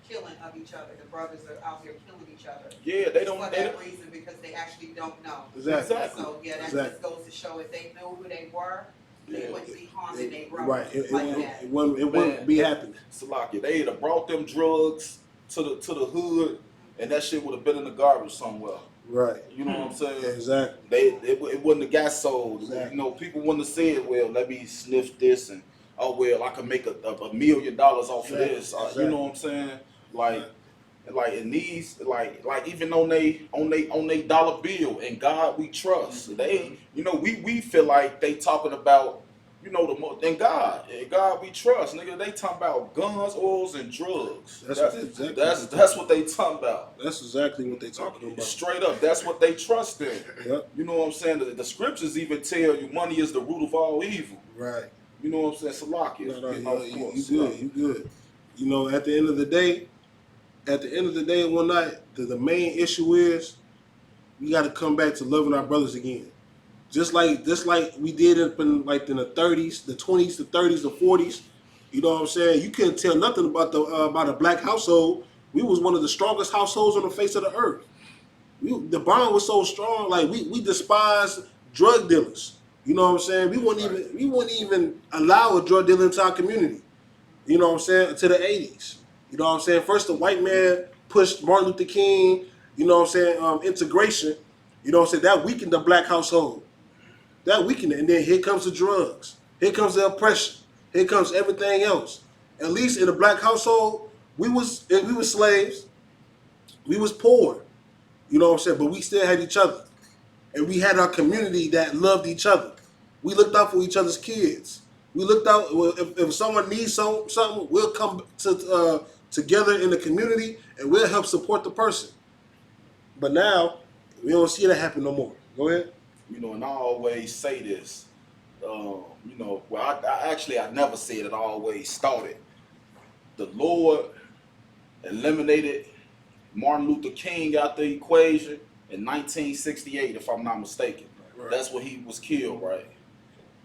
killing of each other. The brothers are out here killing each other. Yeah, they don't. For that reason, because they actually don't know. Exactly. So yeah, that just goes to show if they knew who they were, they wouldn't be harming their brothers. Right. It that. wouldn't be happening. Salaki, they'd have brought them drugs to the hood, and that shit would have been in the garbage somewhere. Right. You know what I'm saying? Exactly. It wouldn't have got sold. Exactly. You know, people wouldn't have said, well, let me sniff this, and oh well, I can make $1 million off of this. Exactly. You know what I'm saying? Like in these, like even on they dollar bill, and God we trust. They, you know, we feel like they talking about, you know, in God we trust, nigga. They talking about guns, oils, and drugs. That's what they talking about. That's exactly what they talking about. Straight up, that's what they trust in. Yep. You know what I'm saying? The scriptures even tell you money is the root of all evil. Right. You know what I'm saying? Salakia. You good. You good. You know, at the end of the day, one night, the main issue is we got to come back to loving our brothers again. Just like we did in the 30s, the 20s, the 30s, the 40s. You know what I'm saying? You couldn't tell nothing about a black household. We was one of the strongest households on the face of the earth. The bond was so strong. Like we despised drug dealers. You know what I'm saying? We wouldn't even allow a drug dealer into our community. You know what I'm saying? To the 80s. You know what I'm saying? First, the white man pushed Martin Luther King. You know what I'm saying? Integration. You know what I'm saying? That weakened the black household. That weakened it. And then here comes the drugs. Here comes the oppression. Here comes everything else. At least in the black household, we was slaves. We was poor. You know what I'm saying? But we still had each other. And we had our community that loved each other. We looked out for each other's kids. We looked out, if someone needs something, we'll come together in the community and we'll help support the person. But now, we don't see that happen no more. Go ahead. You know, and I always say this. You know, well, I never said it. I always started. The Lord eliminated Martin Luther King out the equation in 1968, if I'm not mistaken. Right. That's when he was killed, right?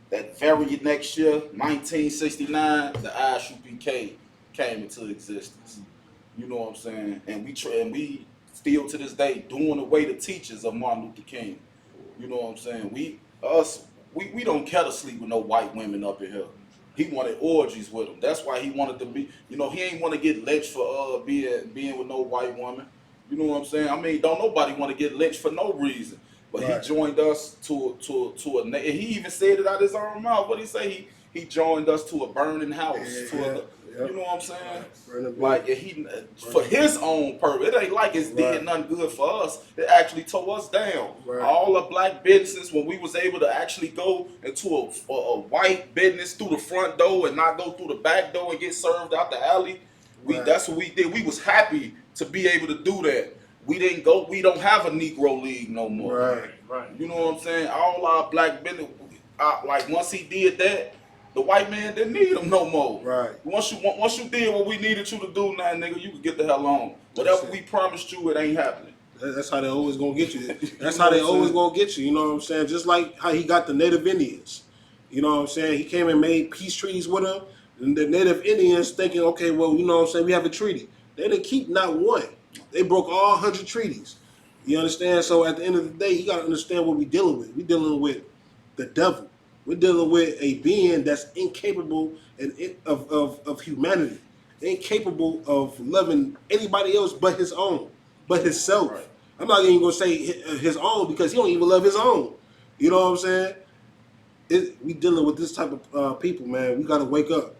That very next year, 1969, the Isupk came into existence. You know what I'm saying? And we still to this day doing away the teachings of Martin Luther King. You know what I'm saying? We don't care to sleep with no white women up in here. He wanted orgies with them. That's why he wanted to be, you know, he ain't want to get lynched for being with no white woman. You know what I'm saying? I mean, don't nobody want to get lynched for no reason. But right. He joined us to and he even said it out his own mouth. What did he say? He joined us to a burning house. You know what I'm saying? Right. Like for his own purpose. It ain't like it's did nothing good for us. It actually tore us down. Right. All the black businesses, when we was able to actually go into a white business through the front door and not go through the back door and get served out the alley, that's what we did. We was happy to be able to do that. We don't have a Negro League no more. Right. You know what I'm saying? All our black business, like once he did that, the white man didn't need him no more. Right. Once you did what we needed you to do now, nigga, you can get the hell on. Whatever we promised you, it ain't happening. That's how they always gonna get you. That's how they always gonna get you. You know what I'm saying? Just like how he got the Native Indians. You know what I'm saying? He came and made peace treaties with them. And the Native Indians thinking, okay, well, you know what I'm saying? We have a treaty. They didn't keep not one. They broke all 100 treaties. You understand? So at the end of the day, you got to understand what we're dealing with. We're dealing with the devil. We're dealing with a being that's incapable of humanity, incapable of loving anybody else but his own, but himself. Right. I'm not even going to say his own because he don't even love his own. You know what I'm saying? We dealing with this type of people, man. We got to wake up.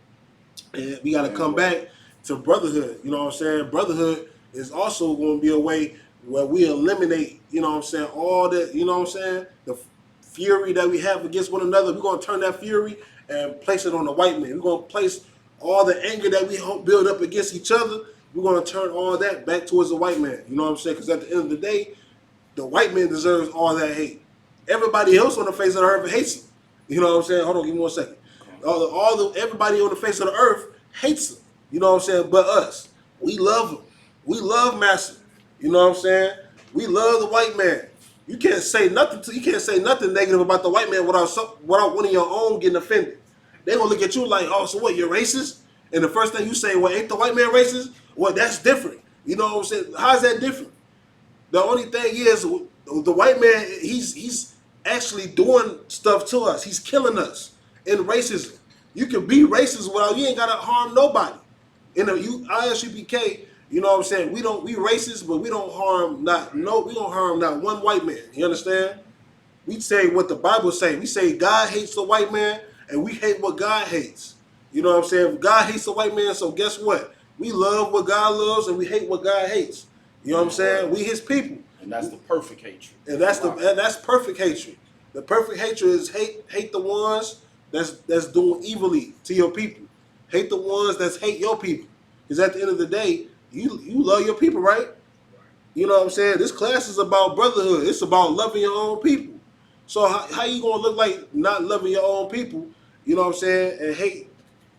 And we got to come back to brotherhood. You know what I'm saying? Brotherhood is also going to be a way where we eliminate, you know what I'm saying, all that, you know what I'm saying, the fury that we have against one another. We're going to turn that fury and place it on the white man. We're going to place all the anger that we build up against each other. We're going to turn all that back towards the white man. You know what I'm saying? Because at the end of the day, the white man deserves all that hate. Everybody else on the face of the earth hates him. You know what I'm saying? Hold on, give me 1 second. Everybody on the face of the earth hates him. You know what I'm saying? But us, we love him. We love Master. You know what I'm saying? We love the white man. You can't say nothing negative about the white man without one of your own getting offended. They gonna look at you like, oh, so what? You're racist? And the first thing you say, well, ain't the white man racist? Well, that's different. You know what I'm saying? How's that different? The only thing is, the white man, he's actually doing stuff to us. He's killing us in racism. You can be racist without, you ain't gotta harm nobody. In the ISUPK, you know what I'm saying? We racist, but we don't harm not one white man. You understand? We say what the Bible say. We say God hates the white man, and we hate what God hates. You know what I'm saying? God hates the white man, so guess what? We love what God loves, and we hate what God hates. You know what I'm saying? We his people, and that's the perfect hatred. And that's perfect hatred. The perfect hatred is hate the ones that's doing evilly to your people. Hate the ones that hate your people. Because at the end of the day, you love your people, right? You know what I'm saying? This class is about brotherhood. It's about loving your own people. So how you gonna look like not loving your own people you know what I'm saying, and hate,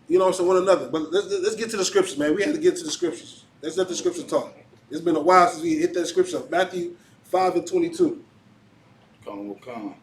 you know what I'm saying, one another. But let's get to the scriptures, man. We have to get to the scriptures. Let's let the scripture talk. It's been a while since we hit that scripture. Matthew 5:22. Come.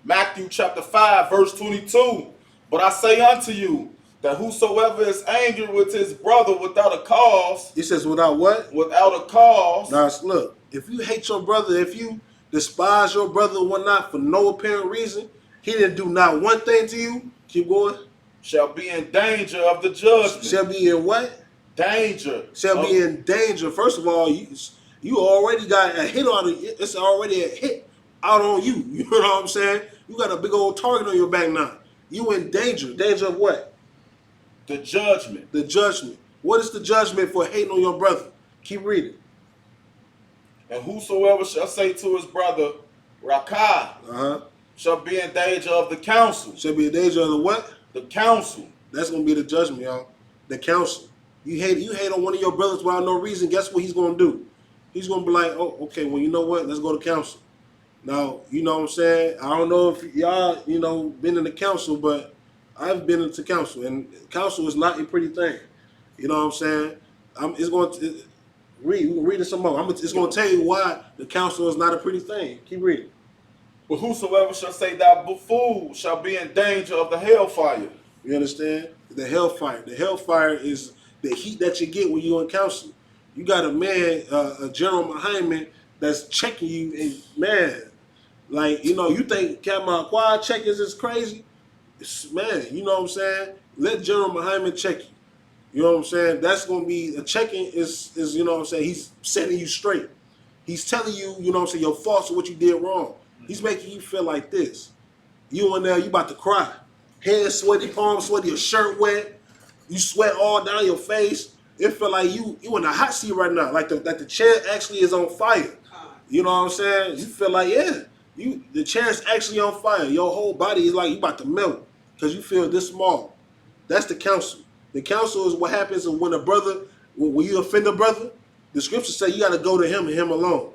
Matthew chapter 5, verse 22. But I say unto you that whosoever is angry with his brother without a cause. He says, without what? Without a cause. Now, look, if you hate your brother, if you despise your brother or whatnot for no apparent reason, he didn't do not one thing to you. Keep going. Shall be in danger of the judgment. Shall be in what? Danger. Shall be in danger. First of all, you already got a hit on it. It's already a hit out on you. You know what I'm saying? You got a big old target on your back now. You in danger. Danger of what? The judgment. The judgment. What is the judgment for hating on your brother? Keep reading. And whosoever shall say to his brother, Rakah, shall be in danger of the council. Shall be in danger of the what? The council. That's gonna be the judgment, y'all. The council. You hate on one of your brothers without no reason. Guess what he's gonna do? He's gonna be like, oh, okay, well, you know what? Let's go to council. Now, you know what I'm saying? I don't know if y'all, been in the council, but I've been into council, and council is not a pretty thing. You know what I'm saying? It's going to read it some more. It's going to tell you why the council is not a pretty thing. Keep reading. But whosoever shall say thou fool shall be in danger of the hellfire. You understand? The hellfire. The hellfire is the heat that you get when you're in council. You got a man, a general behind me, that's checking you, and man, like, you think Quiet checkers is crazy? Man, you know what I'm saying? Let General Muhammad check you. You know what I'm saying? That's going to be, a checking is, you know what I'm saying, he's setting you straight. He's telling you, you know what I'm saying, your faults or what you did wrong. He's making you feel like this. You in there, you about to cry. Head sweaty, palms sweaty, your shirt wet. You sweat all down your face. It feel like you in a hot seat right now. Like the chair actually is on fire. You know what I'm saying? You feel like, yeah. The chair's actually on fire. Your whole body is like you about to melt because you feel this small. That's the counsel. The counsel is what happens when a brother, when you offend a brother, the scriptures say you got to go to him and him alone.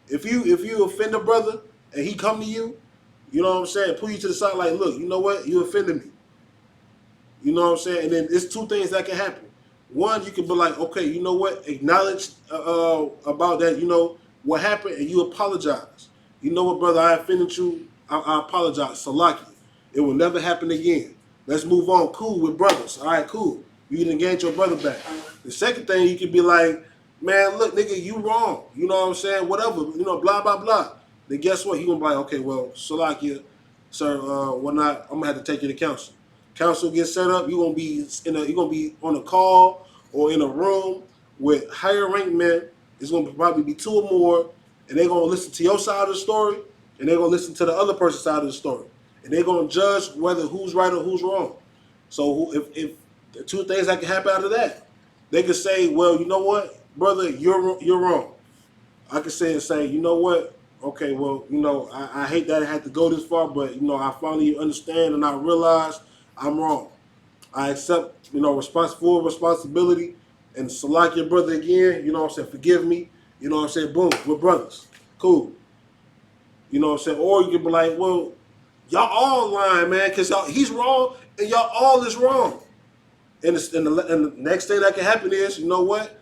If you offend a brother and he come to you, you know what I'm saying, pull you to the side like, look, you know what, you offended me. You know what I'm saying? And then it's two things that can happen. One, you can be like, okay, you know what, acknowledge about that, what happened, and you apologize. You know what, brother, I offended you. I apologize. Salaki. It will never happen again. Let's move on. Cool with brothers. All right, cool. You can get your brother back. The second thing, you can be like, man, look, nigga, you wrong. You know what I'm saying? Whatever. Blah, blah, blah. Then guess what? He going to be like, okay, well, Salaki, sir, whatnot, I'm going to have to take you to council. Council gets set up. You're going to be on a call or in a room with higher ranked men. It's going to probably be two or more. And they're going to listen to your side of the story, and they're going to listen to the other person's side of the story. And they're going to judge whether who's right or who's wrong. So if the two things that can happen out of that, they could say, well, you know what, brother, you're wrong. I could say, you know what, okay, well, I hate that I had to go this far, but, I finally understand and I realize I'm wrong. I accept, full responsibility and select your brother again, you know what I'm saying, forgive me. You know what I'm saying? Boom, we're brothers. Cool. You know what I'm saying? Or you can be like, well, y'all all lying, man, because he's wrong and y'all all is wrong. And the next thing that can happen is, you know what?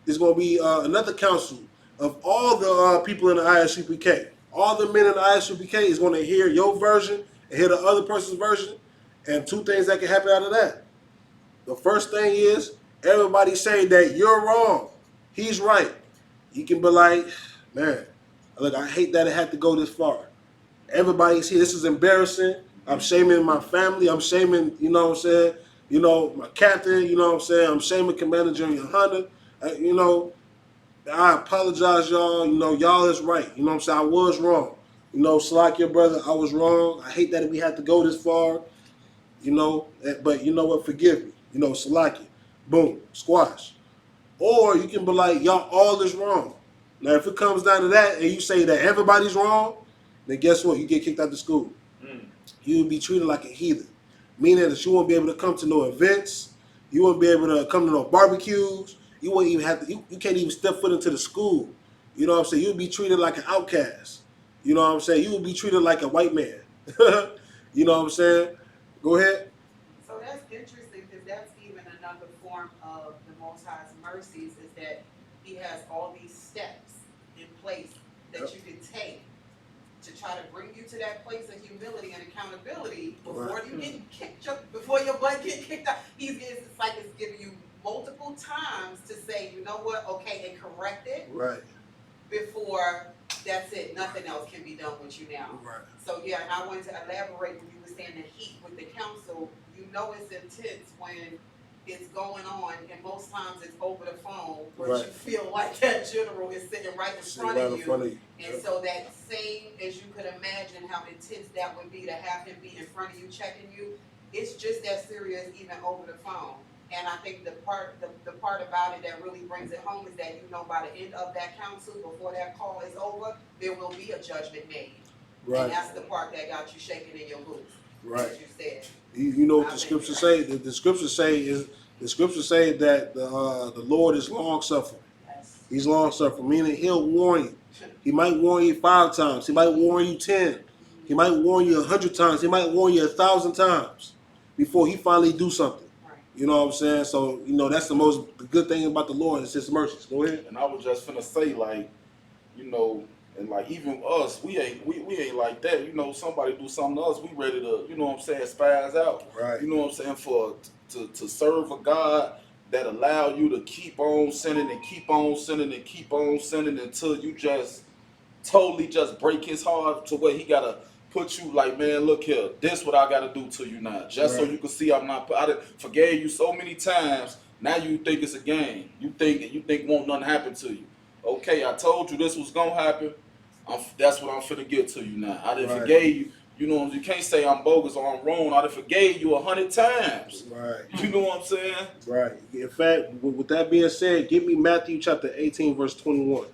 There's going to be another council of all the people in the ISUPK. All the men in the ISUPK is going to hear your version and hear the other person's version. And two things that can happen out of that. The first thing is, everybody saying that you're wrong. He's right. You can be like, man, look, I hate that it had to go this far. Everybody's here. This is embarrassing. I'm shaming my family. I'm shaming, my captain, I'm shaming Commander General Honda. I apologize, y'all. Y'all is right. I was wrong. Slack your brother, I was wrong. I hate that we had to go this far. But you know what, forgive me. Slack it. Boom, squash. Or you can be like, y'all all is wrong. Now, if it comes down to that and you say that everybody's wrong, then guess what? You get kicked out of school. You will be treated like a heathen. Meaning that you won't be able to come to no events. You won't be able to come to no barbecues. You won't even have to, you can't even step foot into the school. You know what I'm saying? You'll be treated like an outcast. You know what I'm saying? You will be treated like a white man. You know what I'm saying? Go ahead. So that's interesting because that's even another form of the Most High's mercies is that He has all these steps in place that Yep. you can take to try to bring you to that place of humility and accountability before Right. you get before your butt get kicked out. It's like it's giving you multiple times to say, you know what, okay, and correct it Right. before that's it. Nothing else can be done with you now. Right. So yeah, and I wanted to elaborate when you were saying the heat with the council. You know it's intense when it's going on, and most times it's over the phone, where Right. you feel like that general is sitting right in front of you. And so that same, as you could imagine how intense that would be to have him be in front of you checking you, it's just as serious even over the phone. And I think the part about it that really brings it home is that you know by the end of that counsel, before that call is over, there will be a judgment made. Right. And that's the part that got you shaking in your boots. Right. As you said. You know what the scriptures say? The scriptures say that the Lord is long suffering. Yes. He's long suffering, meaning He'll warn you. He might warn you 5 times. He might warn you 10. He might warn you 100 times. He might warn you 1,000 times before He finally do something. Right. You know what I'm saying? So that's the good thing about the Lord is His mercies. Go ahead. And I was just finna say, like, and like even us, we ain't like that. Somebody do something to us, we ready to, spaz out. Right. You know what I'm saying? To serve a God that allow you to keep on sinning and keep on sinning and keep on sinning until you just totally just break His heart to where He gotta put you like, man, look here, this what I gotta do to you now, just so Right. you can see I done forgave you so many times. Now you think it's a game. You think won't nothing happen to you. Okay, I told you this was gonna happen. That's what I'm finna get to you now. I done Right. forgave you. You can't say I'm bogus or I'm wrong. I done forgave you 100 times. Right. You know what I'm saying? Right. In fact, with that being said, give me Matthew chapter 18, verse 21.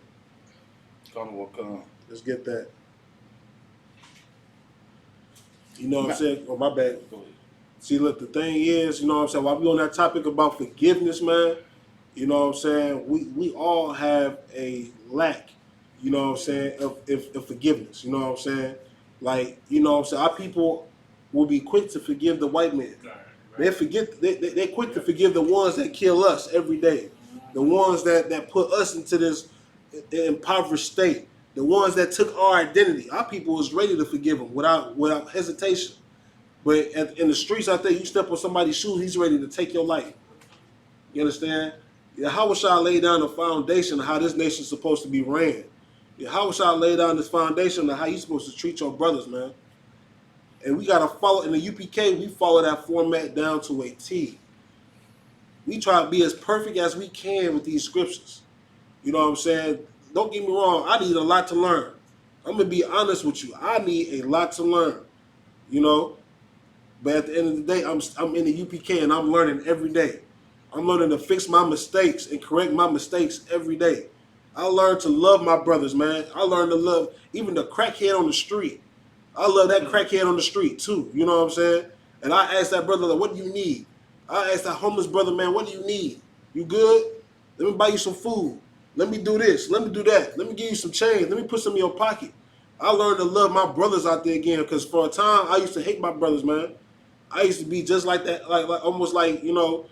Come. Let's get that. You know what I'm saying? Oh, my bad. Go ahead. See, look, the thing is, you know what I'm saying, while we on that topic about forgiveness, man, you know what I'm saying, we all have a lack, you know what I'm saying, of forgiveness, you know what I'm saying? Like, you know what I'm saying, our people will be quick to forgive the white man. They're quick to forgive the ones that kill us every day, the ones that put us into this impoverished state, the ones that took our identity. Our people is ready to forgive them without hesitation. But in the streets out there, you step on somebody's shoes, he's ready to take your life. You understand? How shall I lay down the foundation of how this nation's supposed to be ran? How shall I lay down this foundation of how you're supposed to treat your brothers, man? And we got to follow, in the UPK, we follow that format down to a T. We try to be as perfect as we can with these scriptures. You know what I'm saying? Don't get me wrong, I need a lot to learn. I'm going to be honest with you. I need a lot to learn, you know? But at the end of the day, I'm in the UPK and I'm learning every day. I'm learning to fix my mistakes and correct my mistakes every day. I learned to love my brothers, man. I learned to love even the crackhead on the street. I love that crackhead on the street too. You know what I'm saying? And I asked that brother, like, what do you need? I asked that homeless brother, man, what do you need? You good? Let me buy you some food. Let me do this. Let me do that. Let me give you some change. Let me put some in your pocket. I learned to love my brothers out there again because for a time I used to hate my brothers, man. I used to be just like that, like almost like, you know,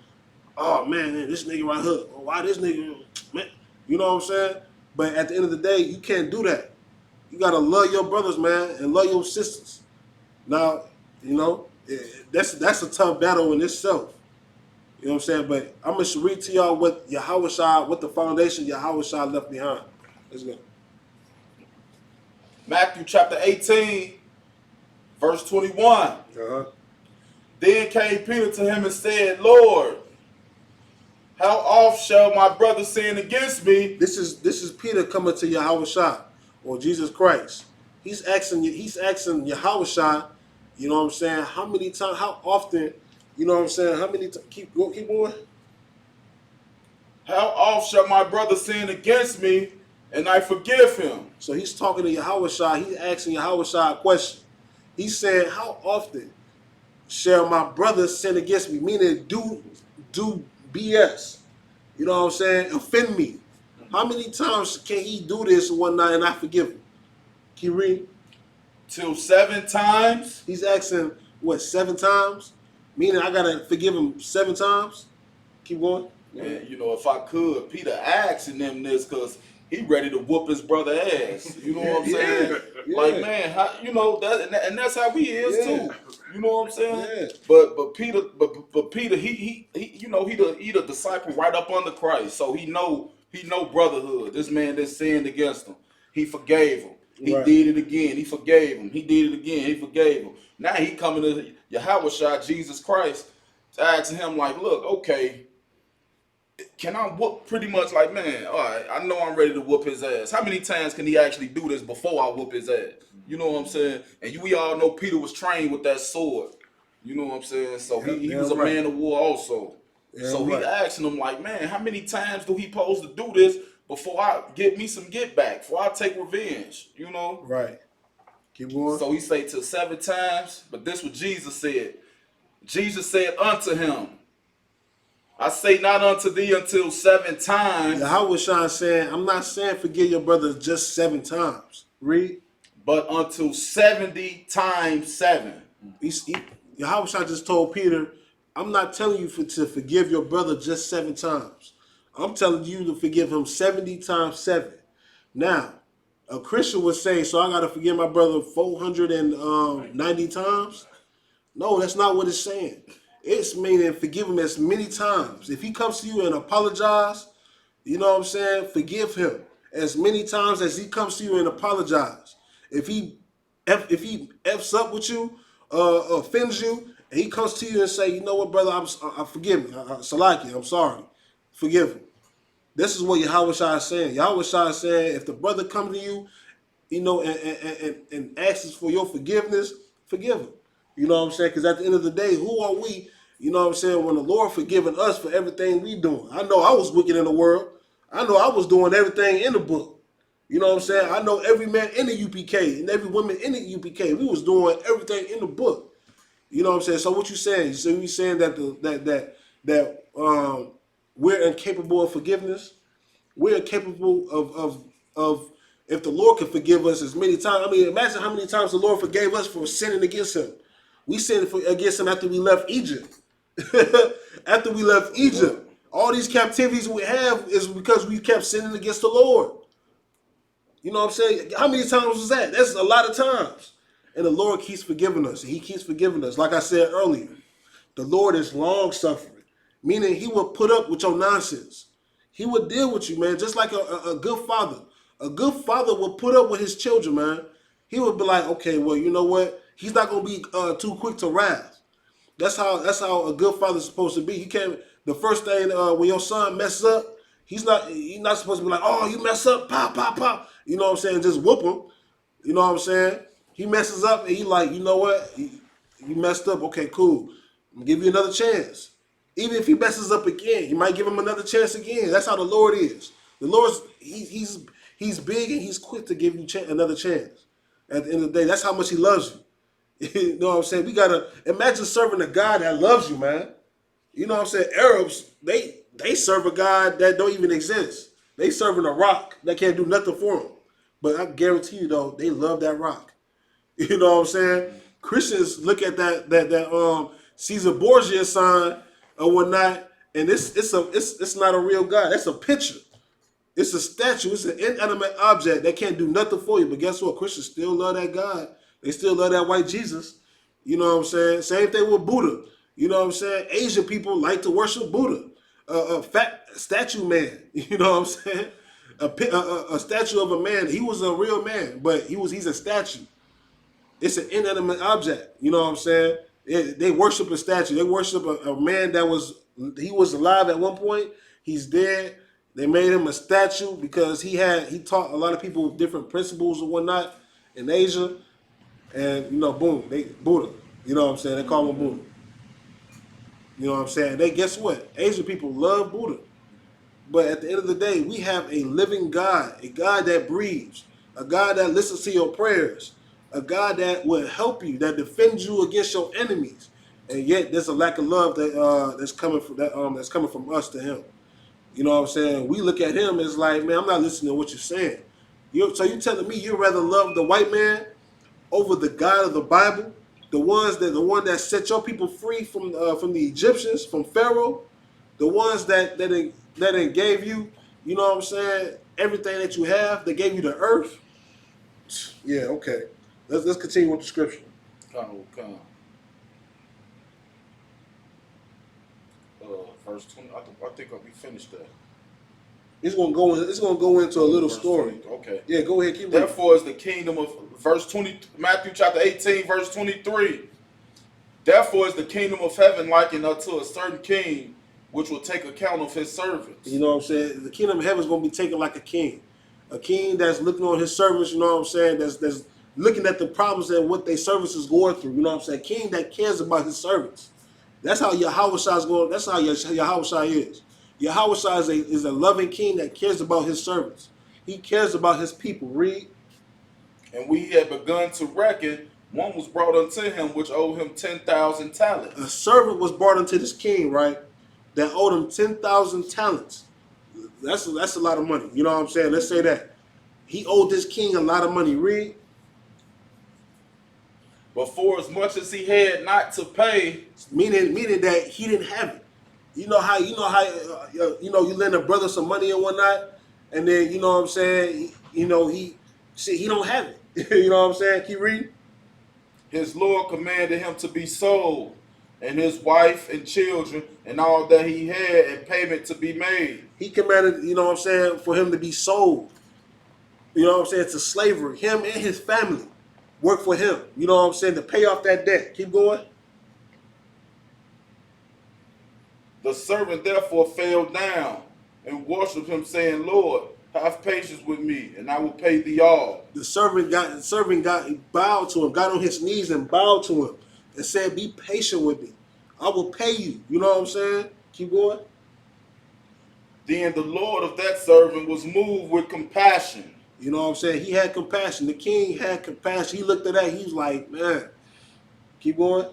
oh man, this nigga right here. Why this nigga, man? You know what I'm saying? But at the end of the day, you can't do that. You gotta love your brothers, man, and love your sisters. Now, you know, that's a tough battle in itself. You know what I'm saying? But I'm gonna read to y'all what the foundation Yahweh left behind. Let's go. Matthew chapter 18, verse 21. Uh-huh. Then came Peter to him and said, Lord, how oft shall my brother sin against me? This is Peter coming to Yahweh or Jesus Christ. He's asking Yahweh, you know what I'm saying, how many times, how often, you know what I'm saying, how many times, keep going. How oft shall my brother sin against me and I forgive him? So he's talking to Yahweh, he's asking Yahweh a question. He's saying, how often shall my brother sin against me? Meaning do BS. You know what I'm saying? Offend me. How many times can he do this one night and I forgive him? Can you read? Till 7 times. He's asking, what, 7 times? Meaning I gotta forgive him 7 times? Keep going. Man, you know, if I could, Peter asking them this because he ready to whoop his brother ass. You know what I'm saying? Yeah. Like, man, how, you know that, and that's how we is Yeah. too. You know what I'm saying? Yeah. But Peter, he you know, he the disciple right up under Christ, so he know brotherhood. This man that sinned against him, he forgave him. He Right. did it again. He forgave him. He did it again. He forgave him. Now he coming to Yahweh Jesus Christ, asking him like, look, okay. Can I whoop pretty much like, man, all right, I know I'm ready to whoop his ass. How many times can he actually do this before I whoop his ass? You know what I'm saying? And we all know Peter was trained with that sword. You know what I'm saying? So he was a man of war also. So he asking him like, man, how many times do he supposed to do this before I get me some get back, before I take revenge? You know? Right. Keep going. So he say to 7 times, but this what Jesus said. Jesus said unto him, I say not unto thee until 7 times. Yahweh Shai saying, I'm not saying forgive your brother just 7 times. Read. But until 70 times 7. Yahweh Shai just told Peter, I'm not telling you to forgive your brother just 7 times. I'm telling you to forgive him 70 times 7. Now, a Christian would say, so I got to forgive my brother 490 times? No, that's not what it's saying. It's meaning forgive him as many times. If he comes to you and apologize, you know what I'm saying? Forgive him as many times as he comes to you and apologize. If he F's up with you, offends you, and he comes to you and say, you know what, brother, I forgive me. Salaki, I'm sorry. Forgive him. This is what Yahweh Shai is saying. Yahweh Shai is saying, if the brother comes to you, you know, and asks for your forgiveness, forgive him. You know what I'm saying? Because at the end of the day, who are we, you know what I'm saying, when the Lord forgiven us for everything we doing? I know I was wicked in the world. I know I was doing everything in the book. You know what I'm saying? I know every man in the UPK and every woman in the UPK, we was doing everything in the book. You know what I'm saying? So what you saying? So you saying that we're incapable of forgiveness? We're incapable of if the Lord can forgive us as many times. I mean, imagine how many times the Lord forgave us for sinning against him. We sinned against him after we left Egypt. After we left Egypt. All these captivities we have is because we kept sinning against the Lord. You know what I'm saying? How many times was that? That's a lot of times. And the Lord keeps forgiving us. He keeps forgiving us. Like I said earlier, the Lord is long-suffering, meaning he will put up with your nonsense. He would deal with you, man, just like a good father. A good father will put up with his children, man. He would be like, okay, well, you know what? He's not gonna be too quick to wrath. That's how a good father's supposed to be. He can't. The first thing when your son messes up, he's not supposed to be like, oh, you mess up, pop, pop, pop. You know what I'm saying? Just whoop him. You know what I'm saying? He messes up and he like, you know what? You messed up. Okay, cool. I'm gonna give you another chance. Even if he messes up again, you might give him another chance again. That's how the Lord is. The Lord's he's big and he's quick to give you another chance. At the end of the day, that's how much he loves you. You know what I'm saying? We gotta imagine serving a God that loves you, man. You know what I'm saying? Arabs, they serve a God that don't even exist. They serving a rock that can't do nothing for them. But I guarantee you though, they love that rock. You know what I'm saying? Christians look at that Caesar Borgia sign or whatnot, and it's not a real God. That's a picture. It's a statue. It's an inanimate object that can't do nothing for you. But guess what? Christians still love that God. They still love that white Jesus. You know what I'm saying? Same thing with Buddha. You know what I'm saying? Asian people like to worship Buddha. A fat statue man. You know what I'm saying? A statue of a man. He was a real man, but he's a statue. It's an inanimate object. You know what I'm saying? They worship a statue. They worship a man that was alive at one point. He's dead. They made him a statue because he taught a lot of people different principles and whatnot in Asia. And, you know, boom, Buddha. You know what I'm saying? They call him Buddha. You know what I'm saying? Guess what? Asian people love Buddha. But at the end of the day, we have a living God, a God that breathes, a God that listens to your prayers, a God that will help you, that defends you against your enemies. And yet there's a lack of love that's coming from us to him. You know what I'm saying? We look at him as like, man, I'm not listening to what you're saying. So you're telling me you'd rather love the white man over the God of the Bible? the one that set your people free from the Egyptians, from Pharaoh, the ones that gave you, you know what I'm saying, everything that you have, they gave you the earth. Yeah, okay. Let's continue with the scripture. Come. Verse 20. I think we finished that. It's gonna go into a little story. 20, okay. Yeah, go ahead. Keep reading. Therefore is the kingdom of verse 20, Matthew chapter 18, verse 23. Therefore is the kingdom of heaven likened unto a certain king, which will take account of his servants. You know what I'm saying? The kingdom of heaven is gonna be taken like a king that's looking on his servants. You know what I'm saying? That's looking at the problems and what their service is going through. You know what I'm saying? King that cares about his servants. That's how Yahushua is going. That's how Yahushua is. Yahushua is a loving king that cares about his servants. He cares about his people. Read. And we had begun to reckon, one was brought unto him which owed him 10,000 talents. A servant was brought unto this king, right? That owed him 10,000 talents. That's a lot of money. You know what I'm saying? Let's say that. He owed this king a lot of money. Read. But for as much as he had not to pay, Meaning that he didn't have it. You know how you lend a brother some money and whatnot, and then you know what I'm saying. He don't have it. You know what I'm saying. Keep reading. his Lord commanded him to be sold, and his wife and children and all that he had, and payment to be made. He commanded, you know what I'm saying, for him to be sold. You know what I'm saying, to slavery. Him and his family work for him. You know what I'm saying, to pay off that debt. Keep going. The servant therefore fell down and worshipped him, saying, Lord, have patience with me, and I will pay thee all. The servant bowed to him, got on his knees and bowed to him and said, be patient with me. I will pay you. You know what I'm saying? Keep going. Then the Lord of that servant was moved with compassion. You know what I'm saying? He had compassion. The king had compassion. He looked at that. He was like, man, keep going.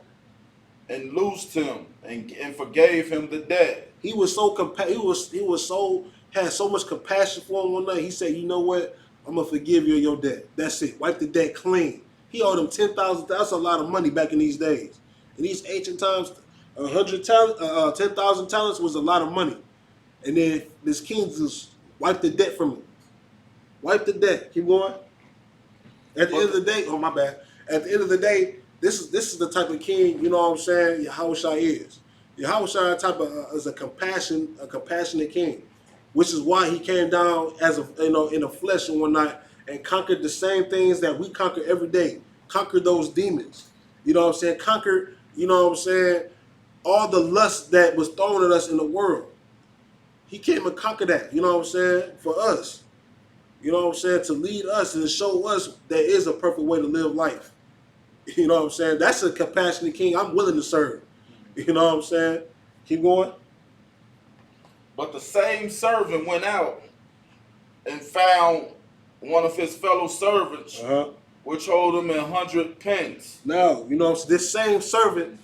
And loosed him and forgave him the debt. He was so had so much compassion for him one night. He said, you know what? I'm going to forgive you your debt. That's it. Wipe the debt clean. He owed him 10,000. That's a lot of money back in these days. In these ancient times, 10,000 talents was a lot of money. And then this king just wiped the debt from him. Wipe the debt. Keep going. At the end of the day, oh my bad. At the end of the day, this is the type of king, you know what I'm saying, Yahushua is. Yahushua is a compassionate king, which is why he came down as in the flesh and whatnot and conquered the same things that we conquer every day. Conquer those demons. You know what I'm saying? Conquer, you know what I'm saying, all the lust that was thrown at us in the world. He came and conquered that, you know what I'm saying, for us. You know what I'm saying? To lead us and to show us there is a perfect way to live life. You know what I'm saying? That's a compassionate king I'm willing to serve. You know what I'm saying? Keep going. But the same servant went out and found one of his fellow servants, which owed him 100 pence. Now, you know, this same servant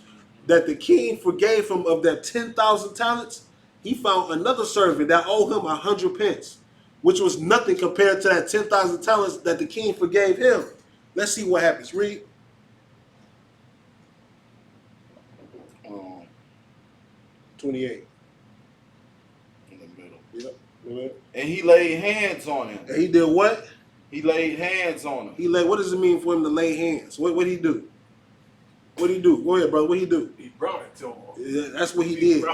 that the king forgave him of that 10,000 talents, he found another servant that owed him 100 pence, which was nothing compared to that 10,000 talents that the king forgave him. Let's see what happens. Read. 28. In the middle. Yep. And he laid hands on him. And he did what? He laid hands on him. What does it mean for him to lay hands? What did he do? What did he do? Go ahead, brother. What did he do? He brought it to him. Yeah, that's what he did.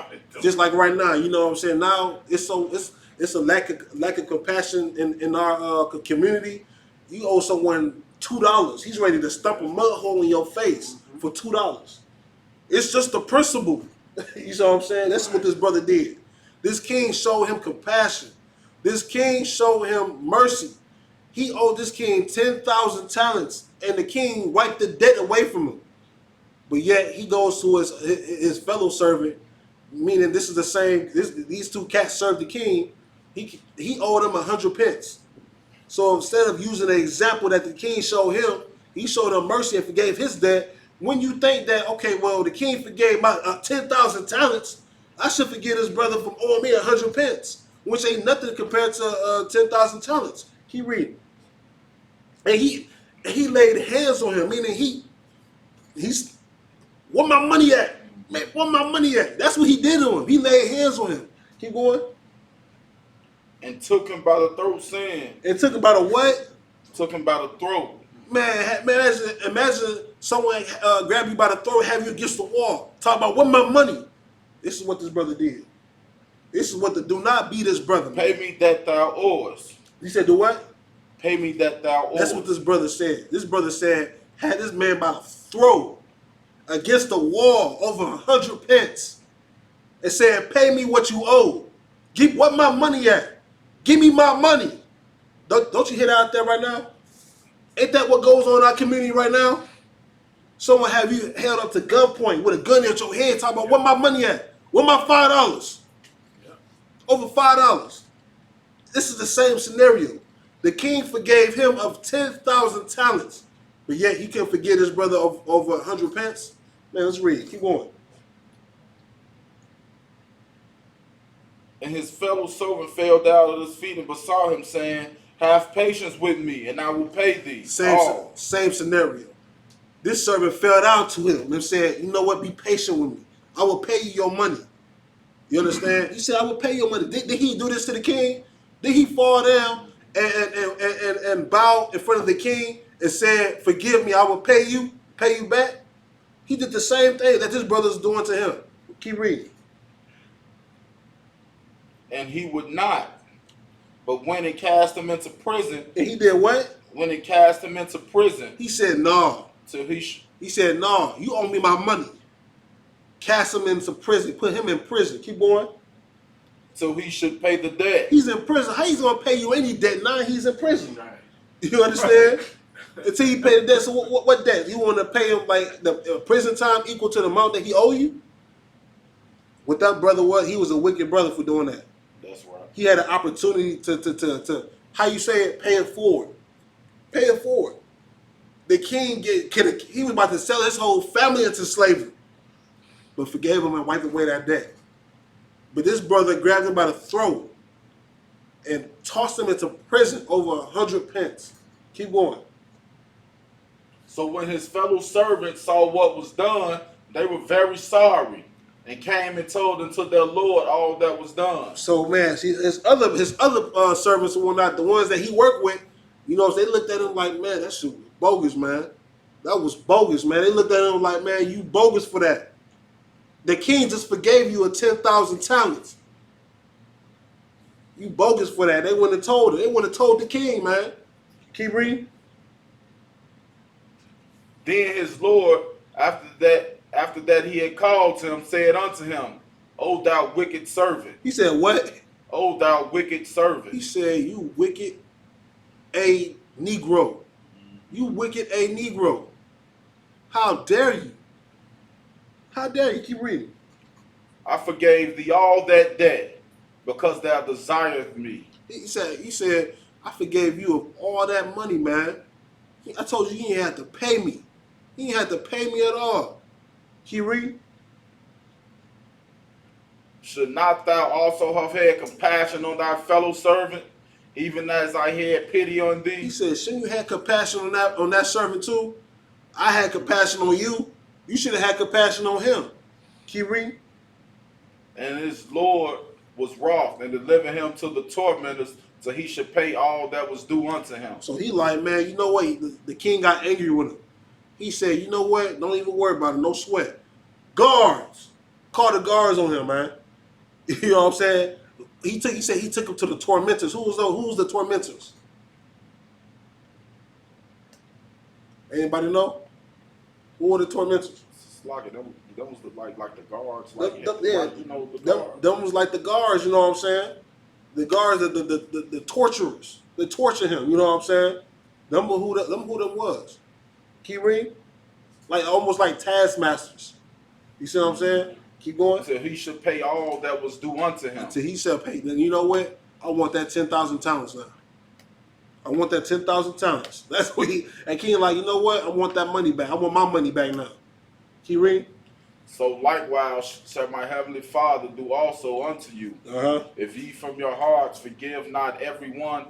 Just like right now, you know what I'm saying? Now it's a lack of compassion in our community. You owe someone $2. He's ready to stump a mud hole in your face for $2. It's just the principle. You know what I'm saying? That's what this brother did. This king showed him compassion. This king showed him mercy. He owed this king 10,000 talents, and the king wiped the debt away from him. But yet he goes to his fellow servant, meaning this is the same. These two cats served the king. He owed him 100 pence. So instead of using the example that the king showed him, he showed him mercy and forgave his debt. When you think that, okay, well, the king forgave my 10,000 talents, I should forgive this brother from owing me 100 pence, which ain't nothing compared to 10,000 talents. Keep reading. And he laid hands on him, meaning He's, where my money at? Man, where my money at? That's what he did to him. He laid hands on him. Keep going. And took him by the throat, saying. And took him by the what? Took him by the throat. Man, imagine someone grab you by the throat, have you against the wall. Talk about, where my money? This is what this brother did. This is what do not be this brother. Man. Pay me that thou owest. He said, do what? Pay me that thou owest. That's what this brother said. This brother said, had this man by the throat against the wall over 100 pence and said, pay me what you owe. What my money at? Give me my money. Don't you hear that out there right now? Ain't that what goes on in our community right now? Someone have you held up to gunpoint with a gun at your head talking about, where my money at? Where my $5? Over $5. This is the same scenario. The king forgave him of 10,000 talents, but yet he can forgive his brother of over 100 pence. Man, let's read. Keep going. And his fellow servant fell down at his feet and besought him, saying, have patience with me, and I will pay thee. Same scenario. This servant fell down to him and said, you know what, be patient with me. I will pay you your money. You understand? He said, I will pay your money. Did he do this to the king? Did he fall down and bow in front of the king and said, forgive me, I will pay you back? He did the same thing that this brother's doing to him. Keep reading. And he would not, but when he cast him into prison. And he did what? When he cast him into prison. He said, no. So he said, no, you owe me my money. Cast him into prison. Put him in prison. Keep going. So he should pay the debt. He's in prison. How he's going to pay you any debt now? He's in prison. You understand? Until he pay the debt. So what debt? You want to pay him like the prison time equal to the amount that he owe you? What that brother was, he was a wicked brother for doing that. That's right. He had an opportunity to how you say it, pay it forward. Pay it forward. The king he was about to sell his whole family into slavery, but forgave him and wiped away that debt. But this brother grabbed him by the throat and tossed him into prison over 100 pence. Keep going. So when his fellow servants saw what was done, they were very sorry and came and told unto their Lord all that was done. So man, see, his other servants were not the ones that he worked with. You know, they looked at him like, man, that shit was bogus, man. That was bogus, man. They looked at him like, man, you bogus for that. The king just forgave you 10,000 talents. You bogus for that. They wouldn't have told him. They wouldn't have told the king, man. Keep reading. Then his Lord, after that he had called him, said unto him, O thou wicked servant. He said, what? O thou wicked servant. He said, you wicked a Negro. You wicked a Negro. How dare you? How dare you? Keep reading. I forgave thee all that debt, because thou desireth me. He said, I forgave you of all that money, man. I told you didn't have to pay me. You didn't have to pay me at all. Keep reading. Should not thou also have had compassion on thy fellow servant, even as I had pity on thee? He said, shouldn't you have compassion on that servant too? I had compassion on you. You should have had compassion on him. Keep reading. And his Lord was wroth and delivered him to the tormentors, so he should pay all that was due unto him. So he like, man, you know what? The king got angry with him. He said, you know what? Don't even worry about it. No sweat. Guards. Call the guards on him, man. You know what I'm saying? He said he took him to the tormentors. Who's the tormentors? Anybody know? Who are the tormentors? It's like them look like the guards. Them was like the guards, you know what I'm saying? The guards, the torturers. They torture him, you know what I'm saying? Them who them was. Keep reading. Like almost like taskmasters. You see what I'm saying? Keep going. So he should pay all that was due unto him. Until he shall pay. Then you know what? I want that 10,000 talents now. I want that 10,000 talents. That's what and King like, you know what? I want that money back. I want my money back now. Keep reading. So likewise shall my heavenly Father do also unto you. If ye from your hearts forgive not every one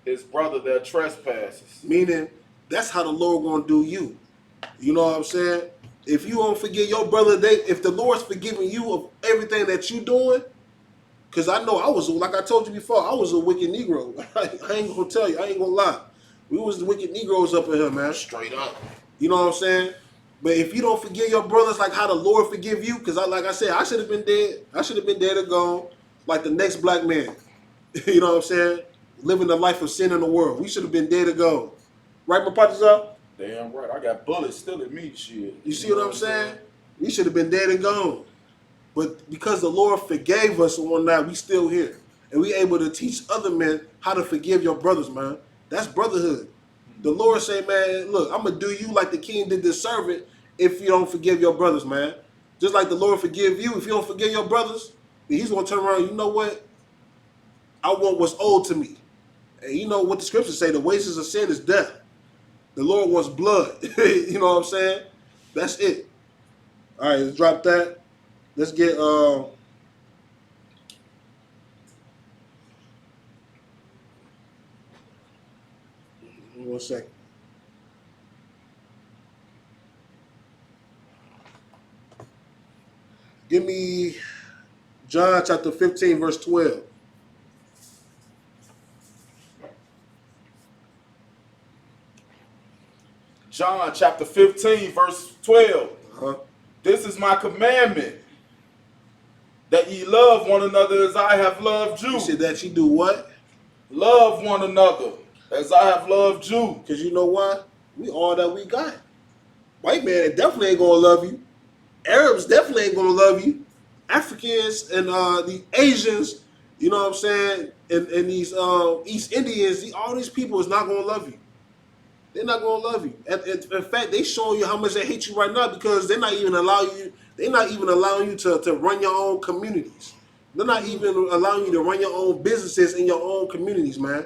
his brother their trespasses. Meaning, that's how the Lord gonna do you. You know what I'm saying? If you don't forgive your brother, if the Lord's forgiving you of everything that you doing, because I know I was, like I told you before, I was a wicked Negro. I ain't gonna tell you, I ain't gonna lie. We was the wicked Negroes up in here, man. Straight up. You know what I'm saying? But if you don't forgive your brothers like how the Lord forgive you, because like I said, I should have been dead. I should have been dead and gone like the next black man. You know what I'm saying? Living the life of sin in the world. We should have been dead and gone. Right, my partners up? Damn right. I got bullets still in me, shit. You see what I'm saying? We should have been dead and gone. But because the Lord forgave us one night, we still here. And we able to teach other men how to forgive your brothers, man. That's brotherhood. The Lord say, man, look, I'm going to do you like the king did this servant if you don't forgive your brothers, man. Just like the Lord forgive you, if you don't forgive your brothers, then he's going to turn around, you know what? I want what's owed to me. And you know what the scriptures say, the wages of sin is death. The Lord wants blood. You know what I'm saying? That's it. All right, let's drop that. Let's get, 1 second. Give me John chapter 15, verse 12. John chapter 15, verse 12. Uh-huh. This is my commandment, that ye love one another as I have loved you. You said that you do what? Love one another as I have loved you. Because you know why? We all that we got. White man definitely ain't gonna love you. Arabs definitely ain't gonna love you. Africans and the Asians, you know what I'm saying, and these East Indians, all these people is not gonna love you. They're not gonna love you. In fact, they showing you how much they hate you right now because they're not even allowing you. They're not even allowing you to run your own communities. They're not even allowing you to run your own businesses in your own communities, man.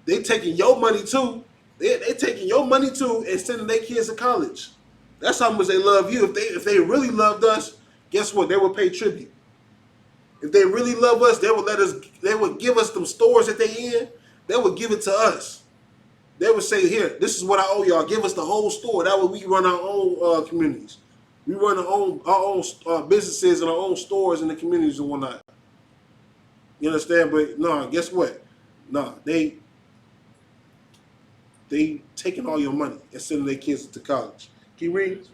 They taking your money too. They taking your money too and sending their kids to college. That's how much they love you. If they really loved us, guess what? They would pay tribute. If they really love us, they would let us. They would give us them stores that they in. They would give it to us. They would say, "Here, this is what I owe y'all. Give us the whole store. That way we can run our own communities. We run our own businesses and our own stores in the communities and whatnot." You understand? But no, guess what? No, they taking all your money and sending their kids to college. Keep reading.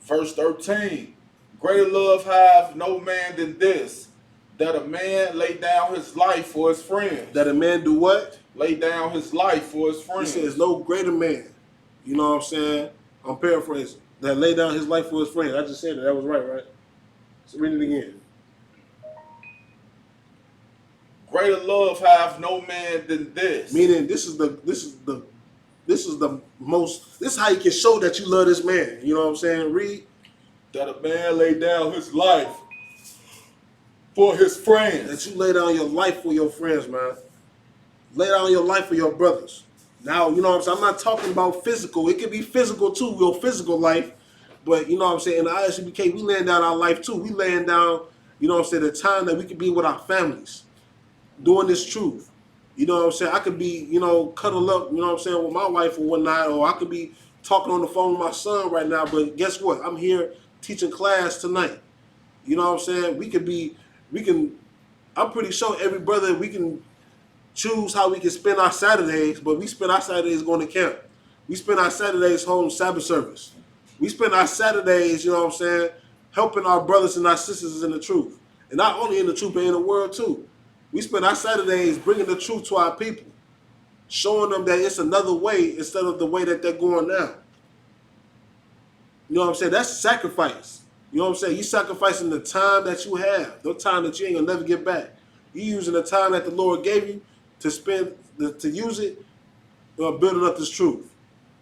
Verse 13. Greater love have no man than this, that a man lay down his life for his friends. That a man do what? Lay down his life for his friends. He says, no greater man. You know what I'm saying? I'm paraphrasing. That lay down his life for his friends. I just said that. That was right? So read it again. Greater love have no man than this. Meaning this is how you can show that you love this man. You know what I'm saying? Read. That a man lay down his life for his friends. That you lay down your life for your friends, man. Lay down your life for your brothers. Now, you know what I'm saying? I'm not talking about physical. It could be physical too, your physical life. But you know what I'm saying? In the Isupk, we laying down our life too. We laying down, you know what I'm saying, the time that we could be with our families. Doing this truth. You know what I'm saying? I could be, cuddle up, you know what I'm saying, with my wife or whatnot, or I could be talking on the phone with my son right now, but guess what? I'm here teaching class tonight. You know what I'm saying? I'm pretty sure every brother, we can choose how we can spend our Saturdays, but we spend our Saturdays going to camp. We spend our Saturdays home Sabbath service. We spend our Saturdays, you know what I'm saying, helping our brothers and our sisters in the truth. And not only in the truth, but in the world too. We spend our Saturdays bringing the truth to our people, showing them that it's another way instead of the way that they're going now. You know what I'm saying? That's sacrifice. You know what I'm saying? You sacrificing the time that you have, the time that you ain't gonna never get back. You using the time that the Lord gave you to spend, to use it, building up this truth.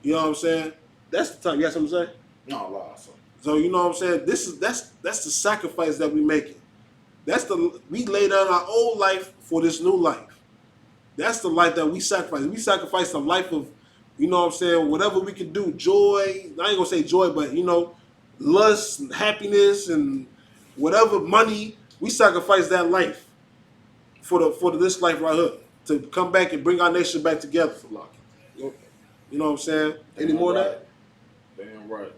You know what I'm saying? That's the time. You got something to say? No, awesome. So you know what I'm saying? That's the sacrifice that we making. We lay down our old life for this new life. That's the life that we sacrifice. We sacrifice the life of, you know what I'm saying, whatever we can do, joy. I ain't gonna say joy, but lust and happiness and whatever, money. We sacrifice that life for this life right here to come back and bring our nation back together. You know what I'm saying? Any more of that? Damn right.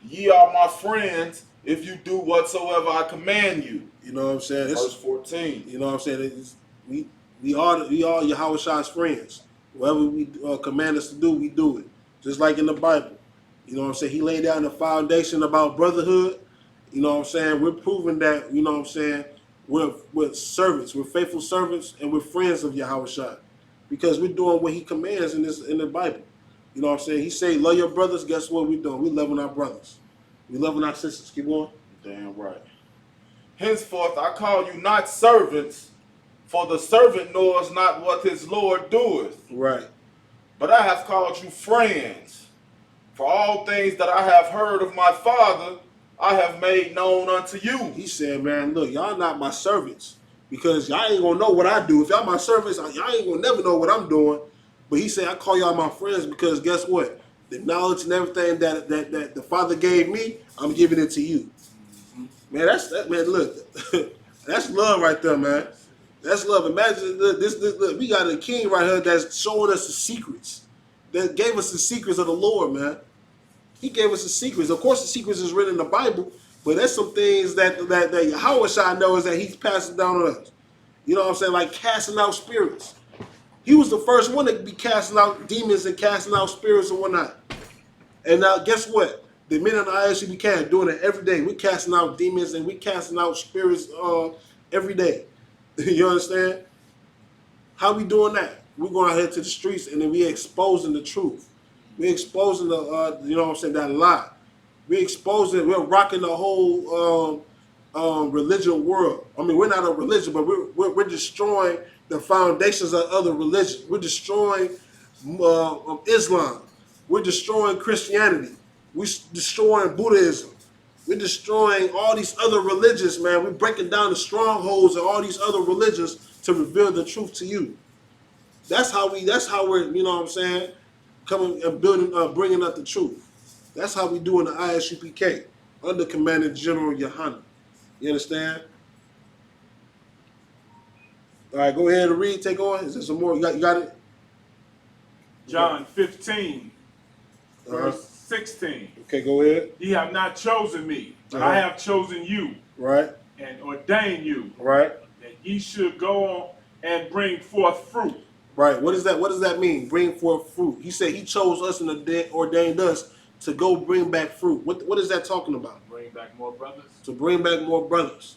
Ye are my friends if you do whatsoever I command you. You know what I'm saying? Verse 14. You know what I'm saying? We are Yahweh Shai's friends. Whatever we command us to do, we do it. Just like in the Bible. You know what I'm saying? He laid down the foundation about brotherhood. You know what I'm saying? We're proving that, you know what I'm saying, we're servants, we're faithful servants, and we're friends of Yahweh Shai. Because we're doing what he commands in the Bible. You know what I'm saying? He say, love your brothers, guess what we're doing? We're loving our brothers. We're loving our sisters. Keep on. Damn right. Henceforth I call you not servants, for the servant knows not what his Lord doeth. Right. But I have called you friends. For all things that I have heard of my Father, I have made known unto you. He said, man, look, y'all not my servants. Because y'all ain't going to know what I do. If y'all my servants, y'all ain't going to never know what I'm doing. But he said, I call y'all my friends because guess what? The knowledge and everything that the Father gave me, I'm giving it to you. Man, man, look, that's love right there, man. That's love. Imagine this, look, we got a king right here that's showing us the secrets. That gave us the secrets of the Lord, man. He gave us the secrets. Of course, the secrets is written in the Bible, but there's some things that Yahweh Shai knows that he's passing down on us. You know what I'm saying? Like casting out spirits. He was the first one to be casting out demons and casting out spirits and whatnot. And now, guess what? The men in the Isupk doing it every day. We're casting out demons and we casting out spirits every day. You understand? How we doing that? We're going out here to the streets and then we exposing the truth. We're exposing the, you know what I'm saying, that lie. We're exposing, we're rocking the whole religion world. I mean, we're not a religion, but we're destroying the foundations of other religions. We're destroying Islam. We're destroying Christianity. We're destroying Buddhism. We're destroying all these other religions, man. We're breaking down the strongholds of all these other religions to reveal the truth to you. That's how we're, you know what I'm saying, coming and building, bringing up the truth. That's how we do in the Isupk under Commander General Yohana. You understand? All right, go ahead and read. Take on. Is there some more? You got it? John 15, verse 16. Okay, go ahead. Ye have not chosen me, but Uh-huh. I have chosen you Right, and ordained you right, that ye should go on and bring forth fruit. right. What does that mean? Bring forth fruit. He said he chose us and ordained us to go bring back fruit. What is that talking about? Bring back more brothers. To bring back more brothers.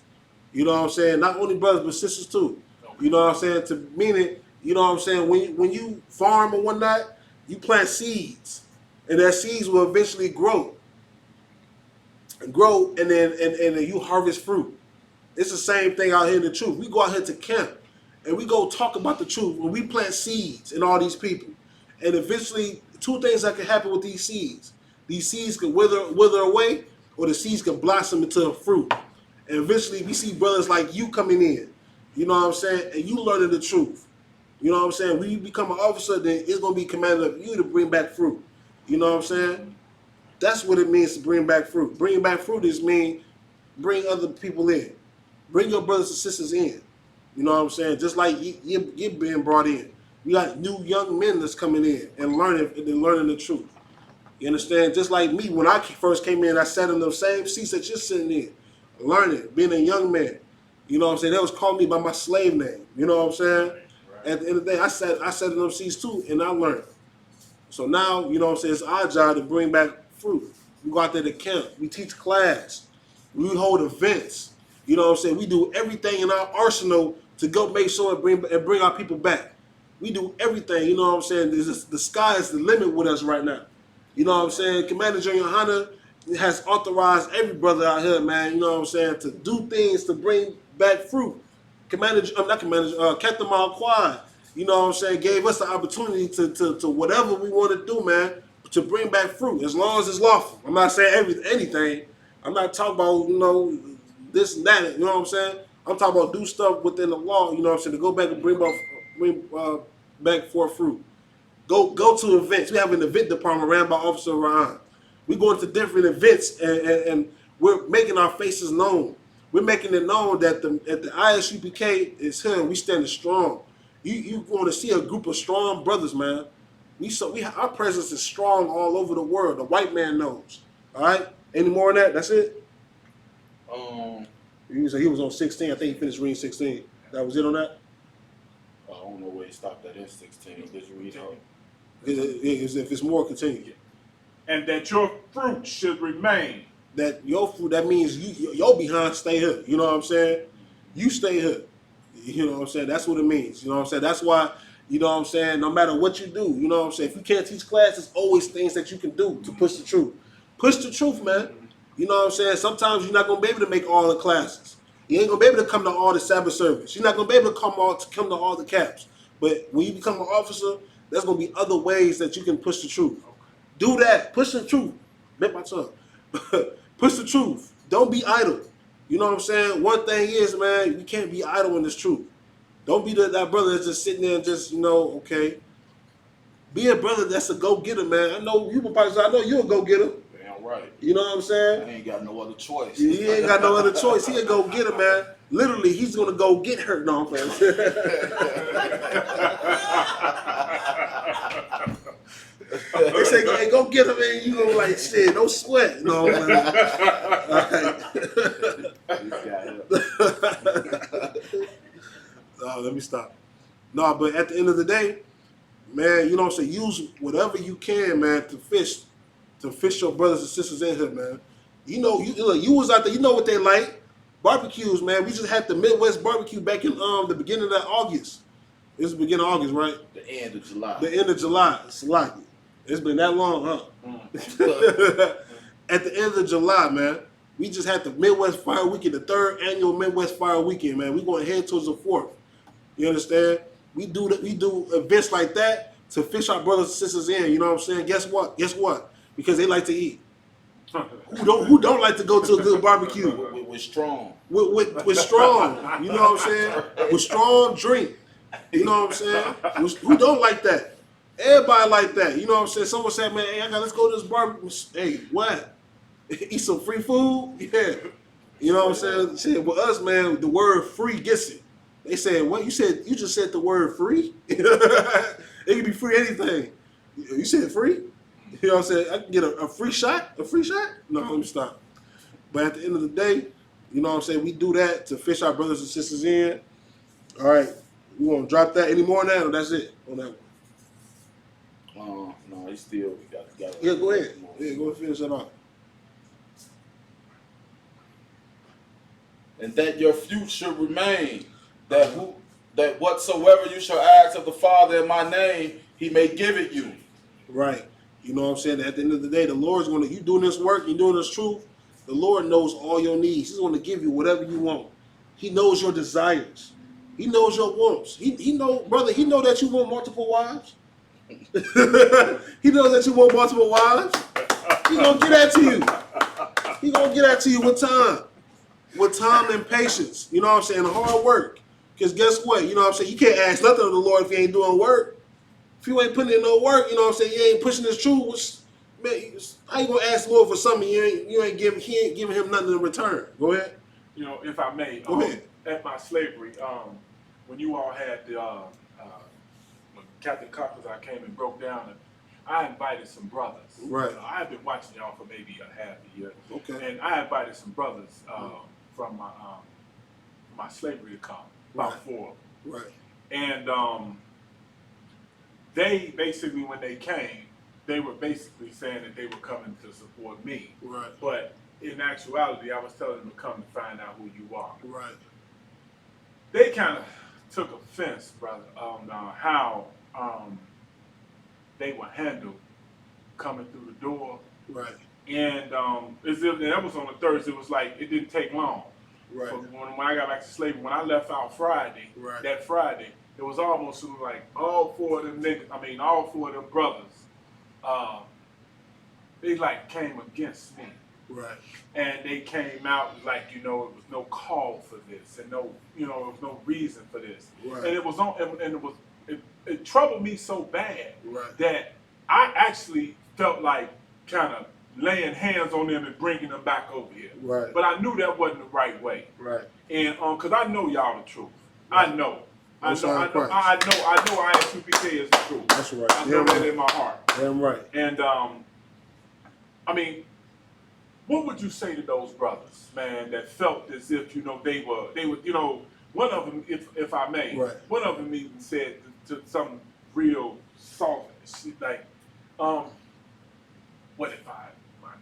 You know what I'm saying? Not only brothers, but sisters too. You know what I'm saying? To mean it, you know what I'm saying? When you farm or whatnot, you plant seeds. And that seeds will eventually grow. And then you harvest fruit. It's the same thing out here in the truth. We go out here to camp and we go talk about the truth. When we plant seeds in all these people. And eventually, two things that can happen with these seeds. These seeds can wither away, or the seeds can blossom into a fruit. And eventually we see brothers like you coming in. You know what I'm saying? And you learning the truth. You know what I'm saying? When you become an officer, then it's going to be commanded of you to bring back fruit. You know what I'm saying? That's what it means to bring back fruit. Bringing back fruit is mean bring other people in. Bring your brothers and sisters in. You know what I'm saying? Just like you're being brought in. We got new young men that's coming in and learning the truth. You understand? Just like me, when I first came in, I sat in those same seats that you're sitting in, learning, being a young man. You know what I'm saying? They was calling me by my slave name. You know what I'm saying? Right. At the end of the day, I sat in those seats too, and I learned. So now, you know what I'm saying, it's our job to bring back fruit. We go out there to camp. We teach class. We hold events. You know what I'm saying? We do everything in our arsenal to go make sure and bring our people back. We do everything, you know what I'm saying? The sky is the limit with us right now. You know what I'm saying? Commander General Hunter has authorized every brother out here, man, you know what I'm saying, to do things to bring back fruit. Captain Malquad, you know what I'm saying, gave us the opportunity to whatever we want to do, man, to bring back fruit, as long as it's lawful. I'm not saying anything. I'm not talking about, you know, this and that, you know what I'm saying? I'm talking about do stuff within the law, you know what I'm saying, to go back and bring back forth fruit. Go to events. We have an event department ran by Officer Ryan. We go into different events and we're making our faces known. We're making it known that the ISUPK is here. We standing strong. You going to see a group of strong brothers, man. Our presence is strong all over the world. The white man knows. All right. Any more on that? That's it. You say he was on 16. I think he finished reading 16. That was it on that. I don't know where he stopped at in 16. Did you read it? If it's more, continue. And that your fruit should remain. That your fruit, that means your behind stay here. You know what I'm saying? You stay here. You know what I'm saying? That's what it means. You know what I'm saying? That's why, you know what I'm saying, no matter what you do, you know what I'm saying? If you can't teach class, there's always things that you can do to push the truth. Push the truth, man. You know what I'm saying? Sometimes you're not going to be able to make all the classes. You ain't going to be able to come to all the Sabbath service. You're not going to be able to come to all the caps. But when you become an officer, there's going to be other ways that you can push the truth. Do that. Push the truth. Bit my tongue. Push the truth. Don't be idle. You know what I'm saying? One thing is, man, you can't be idle in this truth. Don't be that brother that's just sitting there and just, okay. Be a brother that's a go-getter, man. I know you're a go-getter. Damn right. You know what I'm saying? I ain't got no other choice. He ain't got no other choice. He a go-getter, man. Literally, he's going to go get hurt. No, I'm playing. They say, hey, go get him, man. You go like, shit, no sweat. No, man. No, let me stop. No, but at the end of the day, man, you know what I'm saying? Use whatever you can, man, to fish your brothers and sisters in here, man. You know, you was out there. You know what they like. Barbecues, man. We just had the Midwest barbecue back in the beginning of August. It's the beginning of August, right? The end of July. The end of July. It's lucky. It's been that long, huh? At the end of July, man, we just had the Midwest Fire Weekend, the 3rd annual Midwest Fire Weekend, man. We going to head towards the 4th. You understand? We do events like that to fish our brothers and sisters in. You know what I'm saying? Guess what? Because they like to eat. Who don't like to go to a good barbecue? We're strong. With strong. You know what I'm saying? With strong drink. You know what I'm saying? Who don't like that? Everybody like that. You know what I'm saying? Someone said, man, hey, let's go to this barbecue. Hey, what? Eat some free food? Yeah. You know what I'm saying? Shit, with us, man, the word free gets it. They said, what? You just said the word free? It can be free anything. You said free? You know what I'm saying? I can get a free shot? A free shot? No, let me stop. But at the end of the day, you know what I'm saying? We do that to fish our brothers and sisters in. All right. We want to drop that any more on that, or that's it on that one? No, he still got. Yeah, go ahead. Yeah, go ahead and finish that off. And that your future remain, that whatsoever you shall ask of the Father in my name, he may give it you. Right. You know what I'm saying? At the end of the day, the Lord's going to, you doing this work, you doing this truth, the Lord knows all your needs. He's going to give you whatever you want. He knows your desires. He knows your wants. He know, brother, he know that you want multiple wives. He knows that you want multiple wives. He gonna get that to you. He gonna get that to you with time. With time and patience. You know what I'm saying? Hard work. Because guess what? You know what I'm saying? You can't ask nothing of the Lord if you ain't doing work. If you ain't putting in no work, you know what I'm saying? You ain't pushing this truth. Man, how you gonna ask the Lord for something he ain't giving him nothing in return? Go ahead. You know, if I may, Go ahead. At my slavery, when you all had the when Captain Cochran I came and broke down, I invited some brothers. Right. I had been watching y'all for maybe a half a year. Okay. And I invited some brothers from my slavery to come, about 4. Right. And they basically, when they came, they were basically saying that they were coming to support me. Right. But in actuality, I was telling them to come to find out who you are. Right. They kind of took offense, brother, on how they were handled coming through the door. Right. And as if that was on a Thursday, it was like it didn't take long. Right. So when I got back to slavery, when I left out Friday, Right. that Friday, it was almost like all 4 of them niggas, all 4 of them brothers, they like came against me. Right. And they came out like, it was no call for this, and no, there was no reason for this. Right. And it was it troubled me so bad Right. that I actually felt like kind of laying hands on them and bringing them back over here. Right. But I knew that wasn't the right way. Right. And because I know y'all the truth. I know I know Isupk is the truth. That's right. I know that in my heart. Damn right. And I mean, what would you say to those brothers, man, that felt as if they were one of them, if I may, right. One of them even said to some real soft shit like, what if my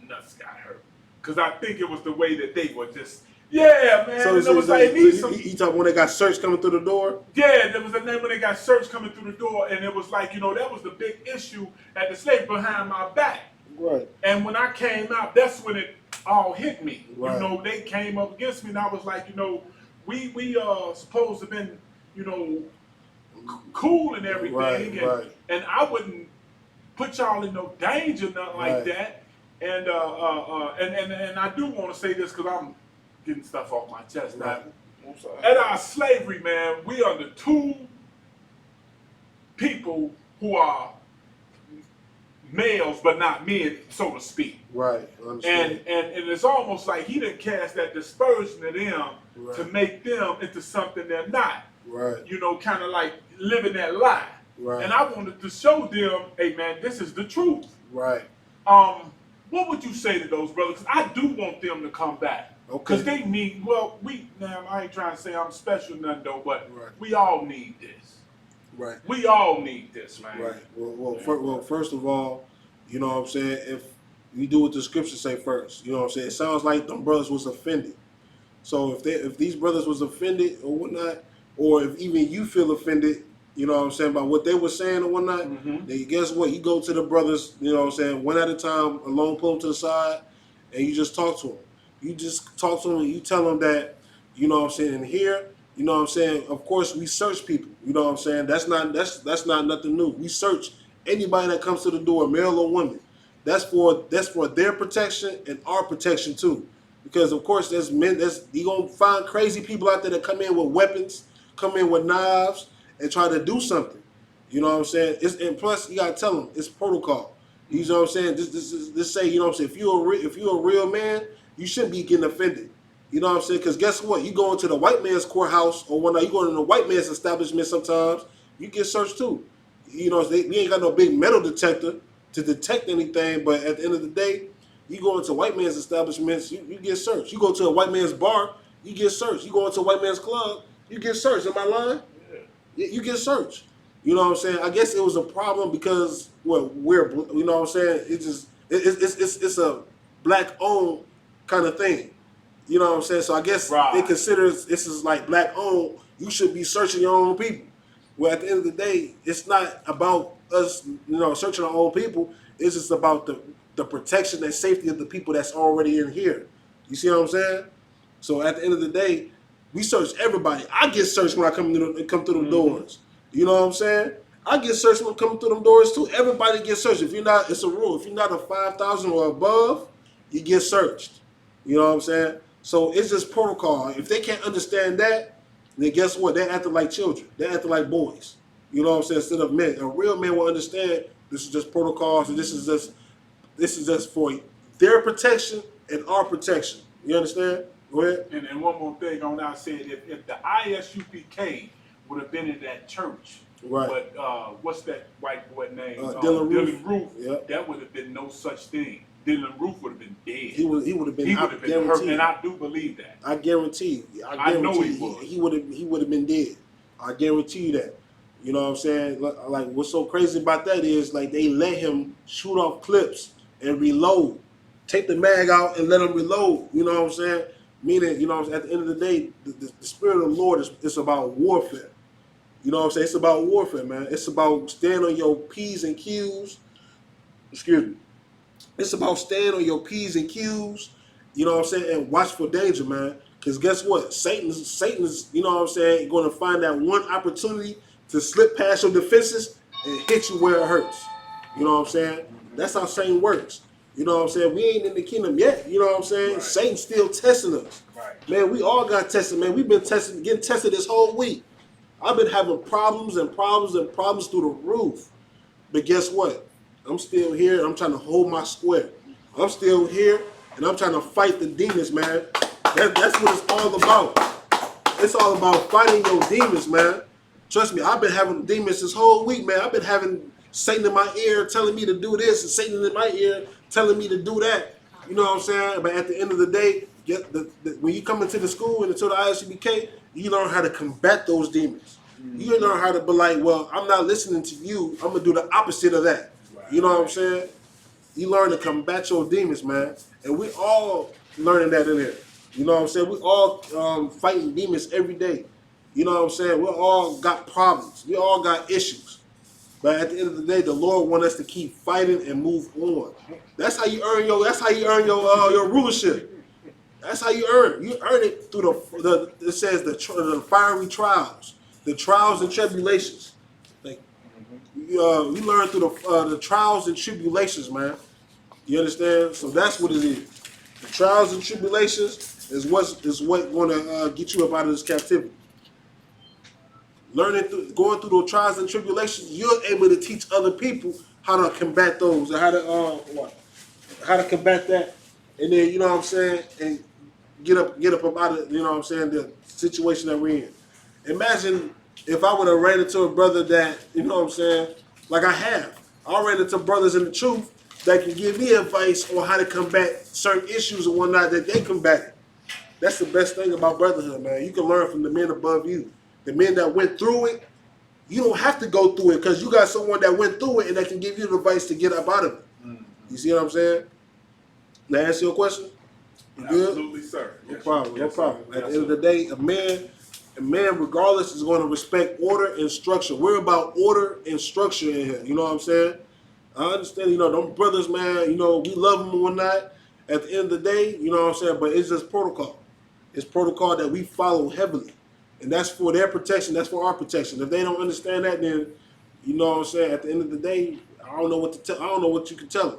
nuts got hurt? Because I think it was the way that they were just. Yeah, man. So, it was like you talking when they got searched coming through the door? Yeah, there was a name when they got searched coming through the door, and it was like, that was the big issue at the slave behind my back. Right. And when I came out, that's when it all hit me. Right. They came up against me, and I was like, we supposed to have been, cool and everything, right. And I wouldn't put y'all in no danger, nothing like that. And I do want to say this because I'm getting stuff off my chest now. At our slavery, man, we are the two people who are males but not men, so to speak. Right. And it's almost like he didn't cast that dispersion of them to make them into something they're not. Right. Kind of like living that lie. Right. And I wanted to show them, hey man, this is the truth. Right. What would you say to those brothers? 'Cause I do want them to come back. Okay. Because they need, I ain't trying to say I'm special none though, but we all need this. Right. We all need this, man. Right. Well, first of all, you know what I'm saying, if we do what the scriptures say first, you know what I'm saying, it sounds like them brothers was offended. So if these brothers was offended or whatnot, or if even you feel offended, you know what I'm saying, by what they were saying or whatnot, then guess what? You go to the brothers, you know what I'm saying, one at a time, alone, pull them to the side, and you just talk to them. You just talk to them and you tell them that, you know what I'm saying, in here, you know what I'm saying, of course we search people, you know what I'm saying, that's not nothing new. We search anybody that comes to the door, male or woman. That's for their protection and our protection too. Because of course you gonna find crazy people out there that come in with weapons, come in with knives, and try to do something. You know what I'm saying? And plus you gotta tell them it's protocol. You know what I'm saying? This say, you know what I'm saying, if you're a real man, you shouldn't be getting offended. You know what I'm saying? Because guess what? You go into the white man's courthouse or whatnot, you go into the white man's establishment sometimes, you get searched too. You know, we ain't got no big metal detector to detect anything, but at the end of the day, you go into white man's establishments, you get searched. You go to a white man's bar, you get searched. You go into a white man's club, you get searched. Am I lying? Yeah. You get searched. You know what I'm saying? I guess it was a problem because we're, you know what I'm saying? It's a black-owned kind of thing. You know what I'm saying? So I guess they consider this is like black-owned. You should be searching your own people. Well, at the end of the day, it's not about us, searching our own people. It's just about the protection and safety of the people that's already in here. You see what I'm saying? So at the end of the day, we search everybody. I get searched when I come through the doors. You know what I'm saying? I get searched when I come through them doors too. Everybody gets searched. If you're not, it's a rule. If you're not a 5,000 or above, you get searched. You know what I'm saying? So it's just protocol. If they can't understand that, then guess what? They're acting like children. They're acting like boys. You know what I'm saying? Instead of men. A real man will understand this is just protocols and this is just for their protection and our protection. You understand? Go ahead. And one more thing on that, I said if the Isupk would have been in that church, but what's that white boy name? Dylan Roof. Yep. That would have been no such thing. Dylan Roof would have been dead. He would have been hurt, and I do believe that. I guarantee. I know he would. He would have been dead. I guarantee you that. You know what I'm saying? Like what's so crazy about that is like they let him shoot off clips and reload. Take the mag out and let him reload. You know what I'm saying? Meaning, you know, at the end of the day, the spirit of the Lord is about warfare. You know what I'm saying? It's about warfare, man. It's about staying on your P's and Q's. Excuse me. It's about staying on your P's and Q's, you know what I'm saying, and watch for danger, man. Because guess what? Satan is, you know what I'm saying, going to find that one opportunity to slip past your defenses and hit you where it hurts. You know what I'm saying? That's how Satan works. You know what I'm saying? We ain't in the kingdom yet. You know what I'm saying? Right. Satan's still testing us. Right. Man, we all got tested, man. We've been getting tested this whole week. I've been having problems and problems and problems through the roof. But guess what? I'm still here, and I'm trying to hold my square. I'm still here, and I'm trying to fight the demons, man. That's what it's all about. It's all about fighting your demons, man. Trust me, I've been having demons this whole week, man. I've been having Satan in my ear telling me to do this and Satan in my ear telling me to do that. You know what I'm saying? But at the end of the day, when you come into the school and into the ISUPK, you learn how to combat those demons. You learn how to be like, well, I'm not listening to you. I'm going to do the opposite of that. You know what I'm saying? You learn to combat your demons, man. And we all learning that in here. You know what I'm saying? We all fighting demons every day. You know what I'm saying? We all got problems. We all got issues. But at the end of the day, the Lord wants us to keep fighting and move on. That's how you earn your rulership. That's how you earn. You earn it through it says the fiery trials, the trials and tribulations. Like you learn through the trials and tribulations, man. You understand? So that's what it is. The trials and tribulations is what going to get you up out of this captivity. Going through those trials and tribulations, you're able to teach other people how to combat those and how to combat that, and then you know what I'm saying, and get up out of, you know what I'm saying, the situation that we're in. Imagine if I would have ran into a brother that, you know what I'm saying, like I have. I ran into brothers in the truth that can give me advice on how to combat certain issues and whatnot that they combat. That's the best thing about brotherhood, man. You can learn from the men above you. The men that went through it, you don't have to go through it because you got someone that went through it and that can give you the advice to get up out of it. You see what I'm saying? Now answer your question? You good? Absolutely, sir. No problem. No problem. At the end of the day, a man, regardless, is going to respect order and structure. We're about order and structure in here. You know what I'm saying? I understand, you know, them brothers, man, you know, we love them and whatnot. At the end of the day, you know what I'm saying? But it's just protocol. It's protocol that we follow heavily. And that's for their protection. That's for our protection. If they don't understand that, then, you know what I'm saying? At the end of the day, I don't know what to tell. I don't know what you can tell them.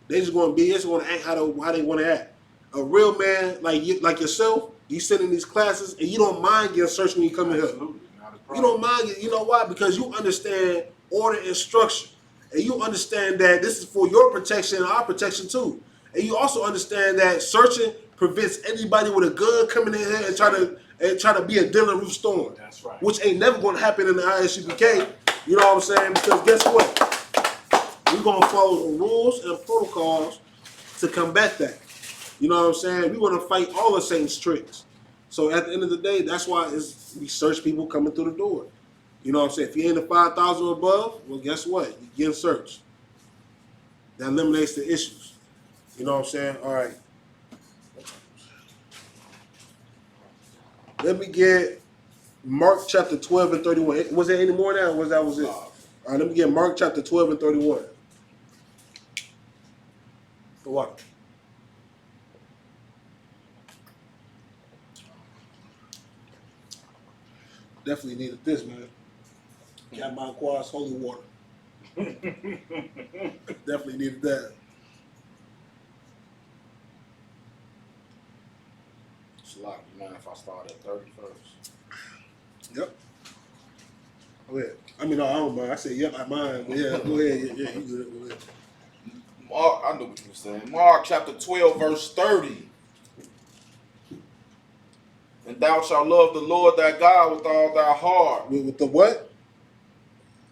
They just going to act how they want to act. A real man like yourself, you sit in these classes and you don't mind getting searched when you come in here. Absolutely, not a problem. You don't mind it. You know why? Because you understand order and structure. And you understand that this is for your protection and our protection too. And you also understand that searching prevents anybody with a gun coming in here and try to be a Dylan Roof Storm. That's right. Which ain't never going to happen in the ISUPK. You know what I'm saying? Because guess what? We're going to follow the rules and protocols to combat that. You know what I'm saying? We're going to fight all the Satan's tricks. So at the end of the day, that's why we search people coming through the door. You know what I'm saying? If you ain't a 5,000 or above, well, guess what? You're getting searched. That eliminates the issues. You know what I'm saying? All right. Let me get Mark chapter 12 and 31. Was there any more now, or that was it? All right, let me get Mark chapter 12 and 31. For what? Definitely needed this, man. Cat Mount Quad's holy water. Definitely needed that. It's a lot. You mind if I start at 31st? Yep. Go ahead. I mean, no, I don't mind. I said, yep, I mind. But yeah, go ahead. Yeah, you good. Go ahead. Mark, I know what you were saying. Mark chapter 12, verse 30. And thou shalt love the Lord thy God with all thy heart. With the what?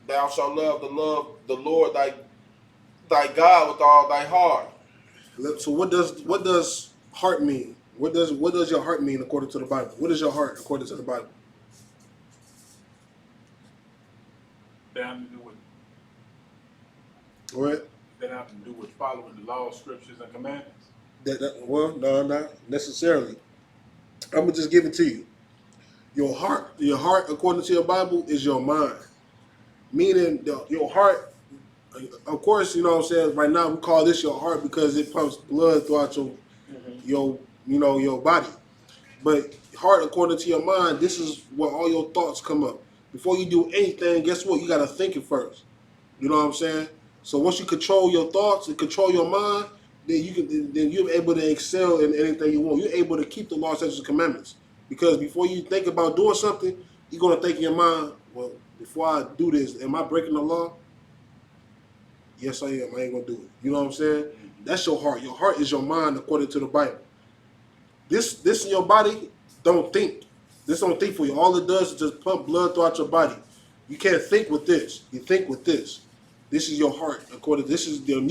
Thou shalt love the Lord thy God with all thy heart. So what does heart mean? What does your heart mean according to the Bible? What is your heart according to the Bible? That have to do with What? that have to do with following the law, scriptures, and commandments. Well, no, not necessarily. I'm gonna just give it to you. Your heart, according to your Bible, is your mind. Meaning your heart, of course, you know what I'm saying, right now we call this your heart because it pumps blood throughout your body. But heart, according to your mind, this is where all your thoughts come up. Before you do anything, guess what? You gotta think it first. You know what I'm saying? So once you control your thoughts and control your mind, then you're able to excel in anything you want. You're able to keep the law, statutes, and commandments. Because before you think about doing something, you're gonna think in your mind, well, before I do this, am I breaking the law? Yes, I am. I ain't gonna do it. You know what I'm saying? That's your heart. Your heart is your mind according to the Bible. This in your body don't think. This don't think for you. All it does is just pump blood throughout your body. You can't think with this. You think with this. This is your heart. This is your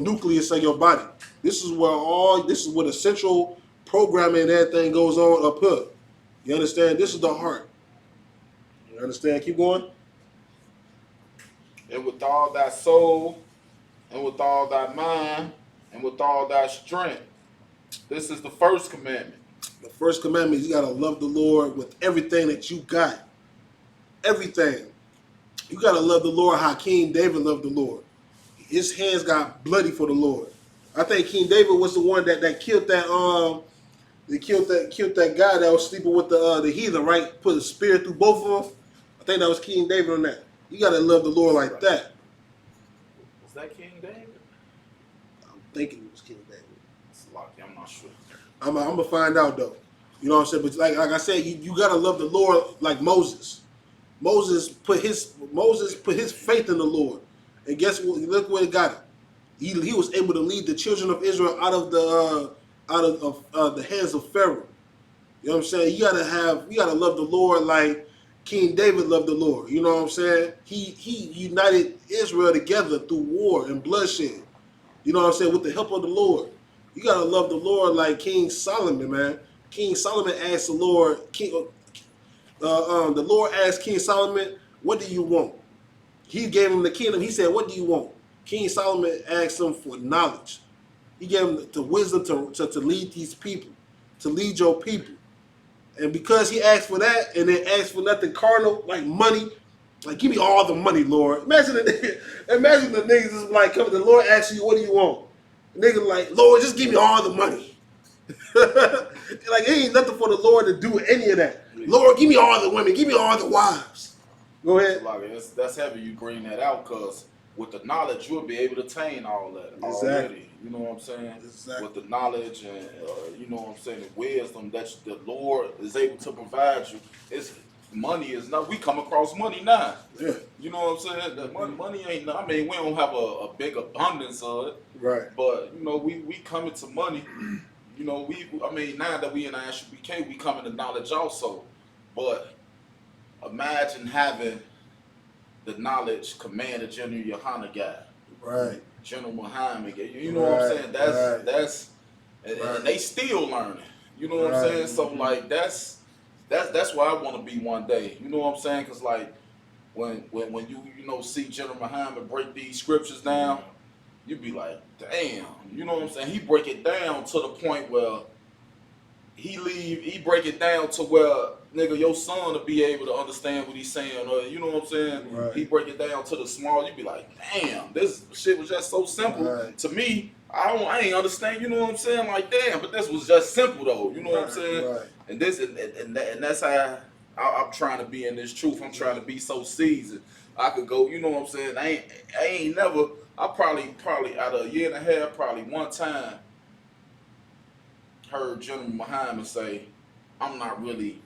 nucleus of your body. This is where the central programming and everything goes on up here. You understand? This is the heart. You understand? Keep going. And with all thy soul, and with all thy mind, and with all thy strength. This is the first commandment. The first commandment is you gotta love the Lord with everything that you got. Everything. You gotta love the Lord how King David loved the Lord. His hands got bloody for the Lord. I think King David was the one that killed that killed that guy that was sleeping with the heathen, right? Put a spear through both of them. I think that was King David on that. You gotta love the Lord like that. Was that King David? I'm thinking it was King David. It's lucky, I'm not sure. I'm gonna find out though. You know what I'm saying? But like I said, you gotta love the Lord like Moses. Moses put his faith in the Lord, and guess what? Look where it got him. He was able to lead the children of Israel out of the hands of Pharaoh. You know what I'm saying? You gotta love the Lord like King David loved the Lord. You know what I'm saying? He united Israel together through war and bloodshed. You know what I'm saying? With the help of the Lord. You gotta love the Lord like King Solomon, man. King Solomon asked the Lord, the Lord asked King Solomon, "What do you want?" He gave him the kingdom. He said, "What do you want?" King Solomon asked him for knowledge. He gave him the wisdom to lead these people, to lead your people. And because he asked for that and then asked for nothing carnal, like money, like give me all the money, Lord. Imagine the niggas is like coming, the Lord asks you, "What do you want?" The nigga like, "Lord, just give me all the money." Like it ain't nothing for the Lord to do any of that. Lord, give me all the women, give me all the wives. Go ahead. That's heavy you bring that out, because with the knowledge you'll be able to attain all that already. You know what I'm saying? Exactly. With the knowledge and you know what I'm saying, the wisdom that the Lord is able to provide you. Money is not. We come across money now. Yeah. You know what I'm saying? The money ain't. I mean, we don't have a big abundance of it. Right. But you know, we come into money. You know, now that we in Isupk, we come into knowledge also. But imagine having the knowledge Commander General Yohana got. Right. General Muhammad. You know what I'm saying? That's and they still learning. You know what I'm saying? So like that's where I want to be one day. You know what I'm saying? Cause like when you see General Muhammad break these scriptures down, you be like, damn. You know what I'm saying? He break it down to the point where he break it down to where nigga your son to be able to understand what he's saying, or you know what I'm saying? Right. He break it down to the small. You be like, damn, this shit was just so simple to me. I ain't understand. You know what I'm saying? Like damn, but this was just simple though. You know what I'm saying? Right. And this and that's how I'm trying to be in this truth. I'm trying to be so seasoned. I could go. You know what I'm saying? I ain't never. I probably out of a year and a half, probably one time heard General Muhammad say, "I'm not really,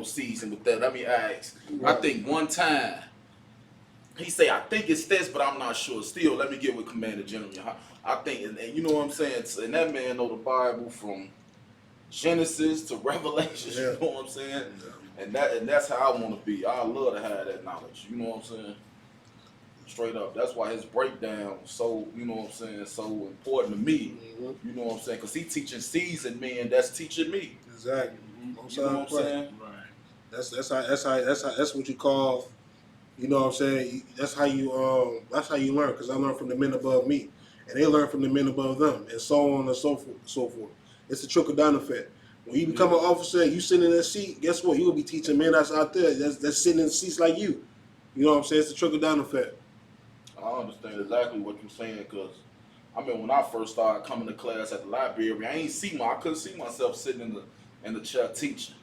seasoned with that." Let me ask. Right. I think one time he say, "I think it's this, but I'm not sure." Still, let me get with Commander General Muhammad. I think, and you know what I'm saying. And that man know the Bible from Genesis to Revelation. Yeah. You know what I'm saying? Yeah. And that's how I want to be. I love to have that knowledge. You know what I'm saying? Straight up. That's why his breakdown so, you know what I'm saying, so important to me. Mm-hmm. You know what I'm saying? Because he teaching seasoned men that's teaching me. Exactly. You know what I'm saying? Right. That's what you call. You know what I'm saying? That's how you learn. Because I learned from the men above me, and they learn from the men above them, and so on and so forth. It's a trickle down effect. When you become an officer, you sit in that seat. Guess what? You will be teaching men that's out there that's sitting in seats like you. You know what I'm saying? It's a trickle down effect. I understand exactly what you're saying, because I mean when I first started coming to class at the library, I couldn't see myself sitting in the chair teaching.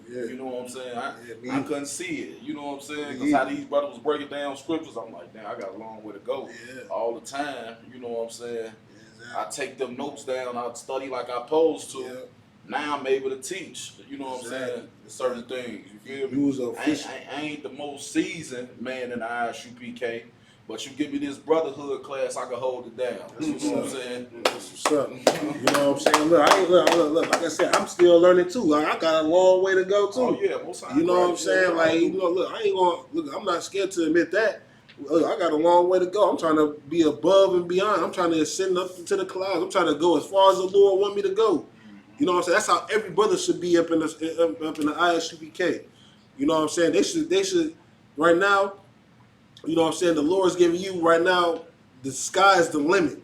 Yeah. You know what I'm saying? I Me. couldn't see it. You know what I'm saying? Because how these brothers was breaking down scriptures, I'm like, damn, I got a long way to go. Yeah. All the time. You know what I'm saying? Exactly. I take them notes down. I study like I supposed to. Yeah. Now I'm able to teach. You know what I'm saying? Certain things. You feel me? You was I ain't the most seasoned man in the ISUPK, But you give me this brotherhood class, I can hold it down. You know what I'm saying? That's what's up. You know what I'm saying? Look, like I said, I'm still learning too. Like, I got a long way to go too. Oh yeah, most You know what I'm saying? Like, you know, look, I ain't gonna look. I'm not scared to admit that. Look, I got a long way to go. I'm trying to be above and beyond. I'm trying to ascend up into the clouds. I'm trying to go as far as the Lord want me to go. You know what I'm saying? That's how every brother should be up in the ISUPK. You know what I'm saying? They should right now. You know what I'm saying? The Lord's giving you right now. The sky is the limit.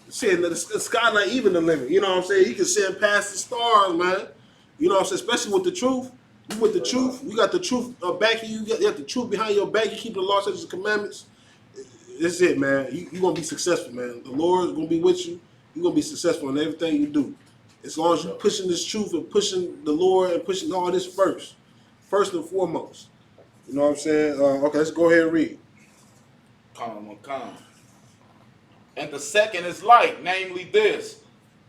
Saying the sky not even the limit. You know what I'm saying? You can send past the stars, man. You know what I'm saying? Especially with the truth. You with the truth. You got the truth backing you. You got the truth behind your back. You keep the law, statutes, and commandments. That's it, man. You're going to be successful, man. The Lord is going to be with you. You're going to be successful in everything you do. As long as you're pushing this truth and pushing the Lord and pushing all this first and foremost. You know what I'm saying? Okay, let's go ahead and read. Come. And the second is like, namely this: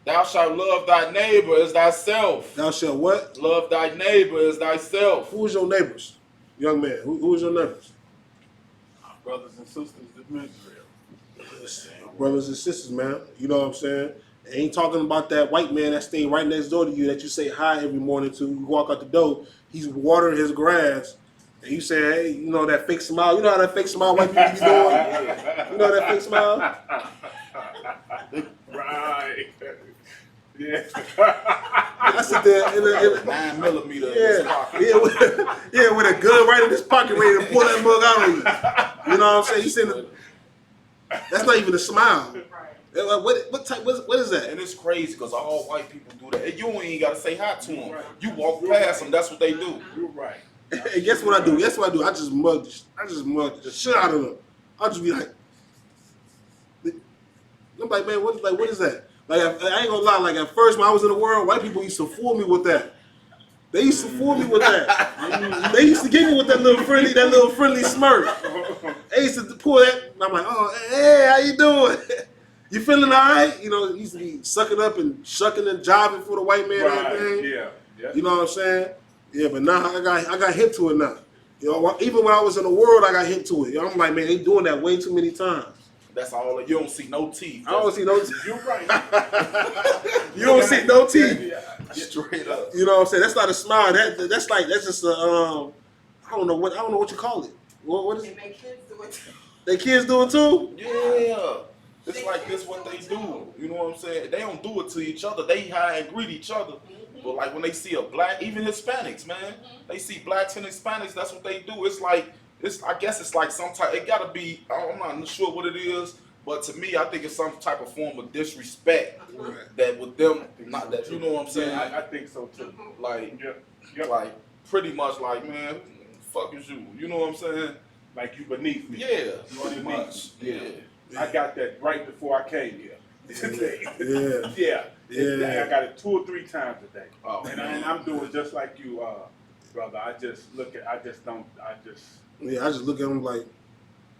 thou shalt love thy neighbor as thyself. Thou shalt what? Love thy neighbor as thyself. Who is your neighbors? Young man, who is your neighbors? Our brothers and sisters in Israel. Brothers and sisters, man. You know what I'm saying? I ain't talking about that white man that stay right next door to you that you say hi every morning to. You walk out the door, he's watering his grass, and you say, hey, you know that fake smile. You know how that fake smile white people be doing? You know that fake smile? Right. Yeah. I sit there in a 9mm in his pocket. with a gun right in his pocket, ready to pull that mug out on you. You know what I'm saying? You saying that's not even a smile. Like, what is that? And it's crazy because all white people do that. And you ain't got to say hi to them. You walk past them, that's what they do. You're right. And guess what I do? I just mug the shit out of them. I'll just be like, I'm like, man, what is that? Like, I ain't gonna lie. Like, at first, when I was in the world, white people used to fool me with that. They used to fool me with that. They used to get me with that little friendly smirk. They used to pull that. And I'm like, oh, hey, how you doing? You feeling all right? You know, used to be sucking up and shucking and jiving for the white man and everything. Yeah. You know what I'm saying? Yeah, but now I got hip to it now. You know, even when I was in the world, I got hip to it. You know, I'm like, man, they doing that way too many times. That's all. You don't see no teeth. I don't see no teeth. You're right. You don't see no teeth. Straight up. You know what I'm saying? That's not a smile. That's just a I don't know what you call it. What is And it? make kids do it too. They kids do it too? Yeah. It's like this what they do. You know what I'm saying? They don't do it to each other. They hide and greet each other. But like when they see a black, even Hispanics, man, they see blacks and Hispanics, that's what they do. I guess it's like some type, it gotta be, I'm not sure what it is, but to me, I think it's some type of form of disrespect that with them, not that, you know what I'm saying? Yeah, I think so too. Like, Yep. like pretty much like, man, who the fuck is you? You know what I'm saying? Like you beneath me. Yeah, You pretty beneath much. me. Yeah. I got that right before I came here. Yeah. I got it 2 or 3 times a day. Oh, and man. I'm doing just like you, brother. I just Yeah, I just look at them like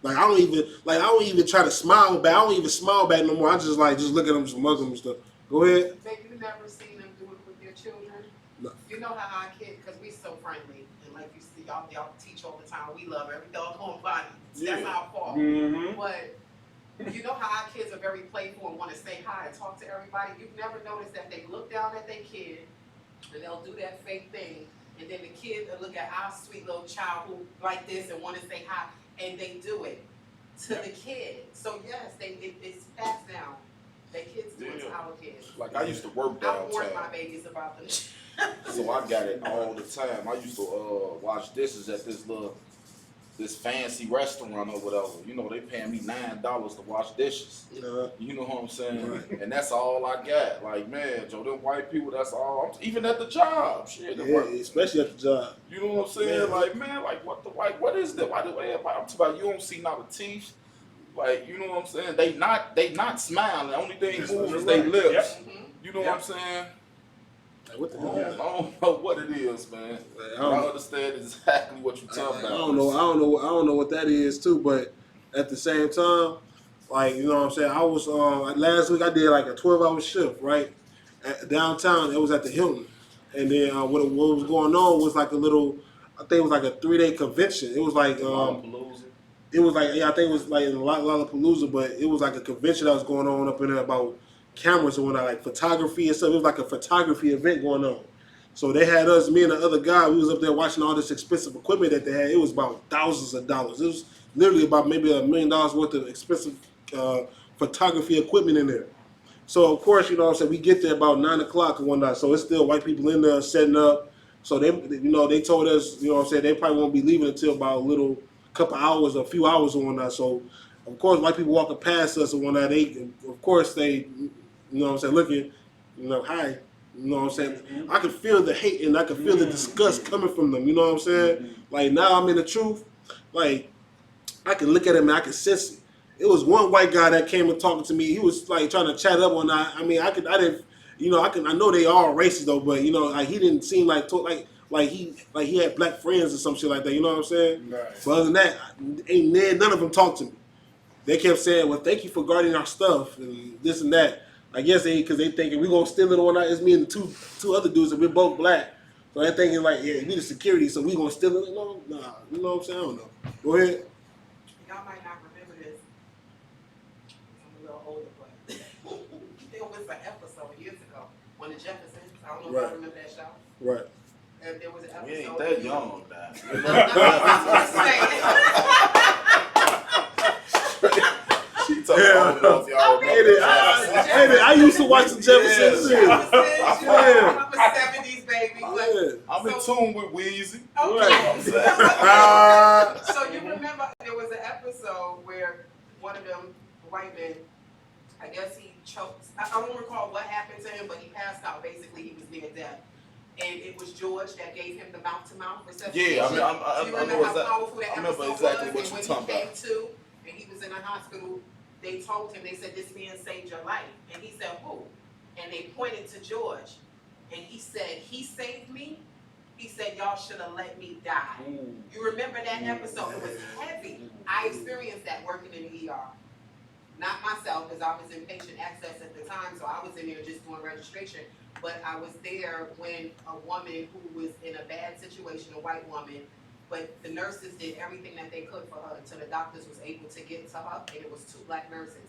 I don't even try to smile back. I don't even smile back no more. I just look at them, just mug them and stuff. Go ahead. Babe, you never seen them do it with their children? No. You know how our kids, because we so friendly, and like you see, y'all teach all the time, we love every doggone body. That's our fault. Mm-hmm. But you know how our kids are very playful and want to say hi and talk to everybody? You've never noticed that they look down at their kid, and they'll do that fake thing, and then the kid will look at our sweet little child who like this and want to say hi, and they do it to the kid. So yes, it's passed down. The kids do it to our kids. Like I used to work I warn downtown. my babies about them. So I got it all the time. I used to wash dishes at this fancy restaurant or whatever. You know, they paying me $9 to wash dishes. You know what I'm saying? Right. And that's all I got. Like, man, Joe, them white people, that's all. Even at the job, shit. Yeah, especially at the job. You know what I'm saying? Man. Like, man, like what is that? Why do everybody? I'm talking about you don't see not the teeth. Like, you know what I'm saying? They not smiling. The only thing move is their lips. Yep. You know what I'm saying? Like, what the I hell? don't know what it is, man. I understand exactly what you're talking about. I don't know what that is too, but at the same time, like, you know what I'm saying, I was last week I did like a 12-hour shift, right? At downtown, it was at the Hilton. And then what was going on was like I think it was like a 3-day convention. It was like it was like, yeah, I think it was like in Lollapalooza, but it was like a convention that was going on up in there about cameras and whatnot, like photography and stuff. It was like a photography event going on. So they had us, me and the other guy, we was up there watching all this expensive equipment that they had. It was about thousands of dollars. It was literally about maybe $1 million worth of expensive photography equipment in there. So of course, you know what I'm saying, we get there about 9 o'clock and whatnot. So it's still white people in there setting up. So they, you know, they told us, you know what I'm saying, they probably won't be leaving until about a couple hours, a few hours and whatnot. So of course, white people walking past us and whatnot, they, of course, they, you know what I'm saying, looking, you know, hi. You know what I'm saying? I could feel the hate and I could feel the disgust coming from them. You know what I'm saying? Like now I'm in the truth. Like I can look at him and I can sense it. It was one white guy that came and talking to me. He was like trying to chat up on. I mean, I didn't, you know, I know they all racist though, but you know, like he didn't seem like he had black friends or some shit like that. You know what I'm saying? Right. But other than that, none of them talked to me. They kept saying, "Well, thank you for guarding our stuff and this and that." I guess because they thinking we gonna steal it or not. It's me and the two other dudes and we're both black. So they're thinking like, yeah, we the security, so we gonna steal it. No, nah, you know what I'm saying? I don't know. Go ahead. Y'all might not remember this. I'm a little older, but there was an episode years ago when the Jeffersons, I don't know if y'all remember that show. Right. And there was an episode. We ain't that young, man. Just saying. She talking about y'all I used to watch the Jeffersons. I'm a 70s baby. I'm in tune with Weezy. Okay. So you remember there was an episode where one of them white men, I guess he choked. I don't recall what happened to him, but he passed out. Basically, he was near death. And it was George that gave him the mouth-to-mouth resuscitation. Yeah, Do you remember how powerful that I remember episode exactly was? what And you're when he talking came about. to, and he was in the hospital, they told him, they said, this man saved your life. And he said, who? And they pointed to George. And he said, he saved me? He said, y'all should have let me die. You remember that episode? It was heavy. I experienced that working in the ER. Not myself, because I was in patient access at the time, so I was in there just doing registration. But I was there when a woman who was in a bad situation, a white woman, but the nurses did everything that they could for her until the doctors was able to get to her, and it was 2 black nurses.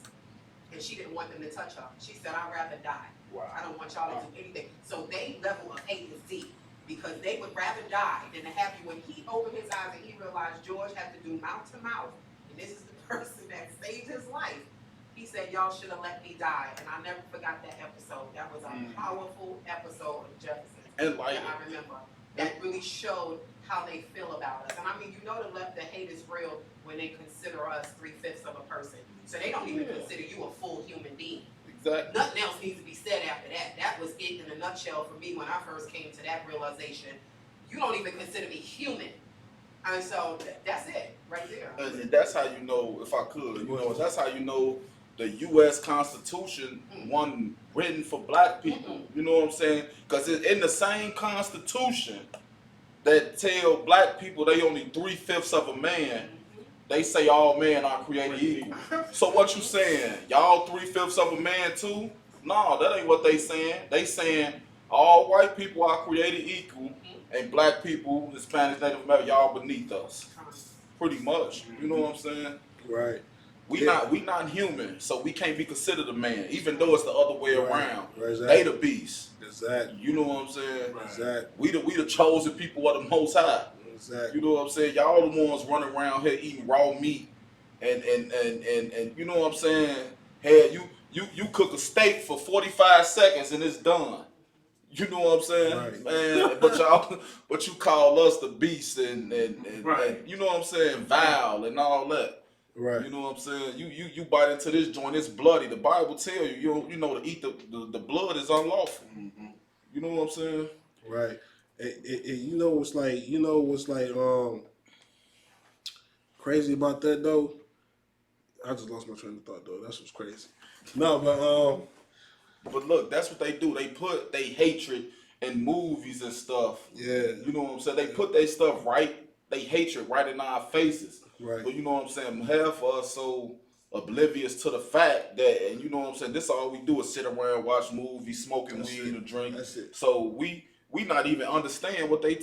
And she didn't want them to touch her. She said, I'd rather die. Wow. I don't want y'all to do anything. So they level of hate is deep, because they would rather die than to have you. When he opened his eyes and he realized George had to do mouth to mouth, and this is the person that saved his life, he said, y'all should have let me die. And I never forgot that episode. That was a powerful episode of Jefferson. And like, that I remember. That really showed how they feel about us. And I mean, you know the hate is real when they consider us 3/5 of a person. So they don't even consider you a full human being. exactly. Nothing else needs to be said after that. That was it in a nutshell for me when I first came to that realization. You don't even consider me human. And so that's it right there. And that's how you know, if I could, you know, that's how you know the U.S. Constitution wasn't written for black people. You know what I'm saying? Because in the same Constitution that tell black people they only 3/5 of a man, they say all men are created equal. So what you saying? Y'all 3/5 of a man too? No, that ain't what they saying. They saying all white people are created equal, and black people, Hispanics, Native American, y'all beneath us. Pretty much. You know what I'm saying? Right. We not human, so we can't be considered a man, even though it's the other way around. Right, exactly. They the beast. Exactly. You know what I'm saying? Exactly. We the chosen people of the Most High. Exactly. You know what I'm saying? Y'all the ones running around here eating raw meat, and you know what I'm saying? Hey, you cook a steak for 45 seconds and it's done. You know what I'm saying? Right. Man, but you call us the beast and you know what I'm saying? Vile and all that. Right. You know what I'm saying? You bite into this joint, it's bloody. The Bible tell you, you know, to eat the blood is unlawful. Mm-hmm. You know what I'm saying? Right. You know what's like crazy about that though? I just lost my train of thought though. That's what's crazy. No, But look, that's what they do. They put they hatred in movies and stuff. Yeah. You know what I'm saying? They put their stuff they hatred right in our faces. Right. But you know what I'm saying? Half of us so oblivious to the fact that, and you know what I'm saying, this all we do is sit around, watch movies, smoking weed or drink. That's it. So we not even understanding what they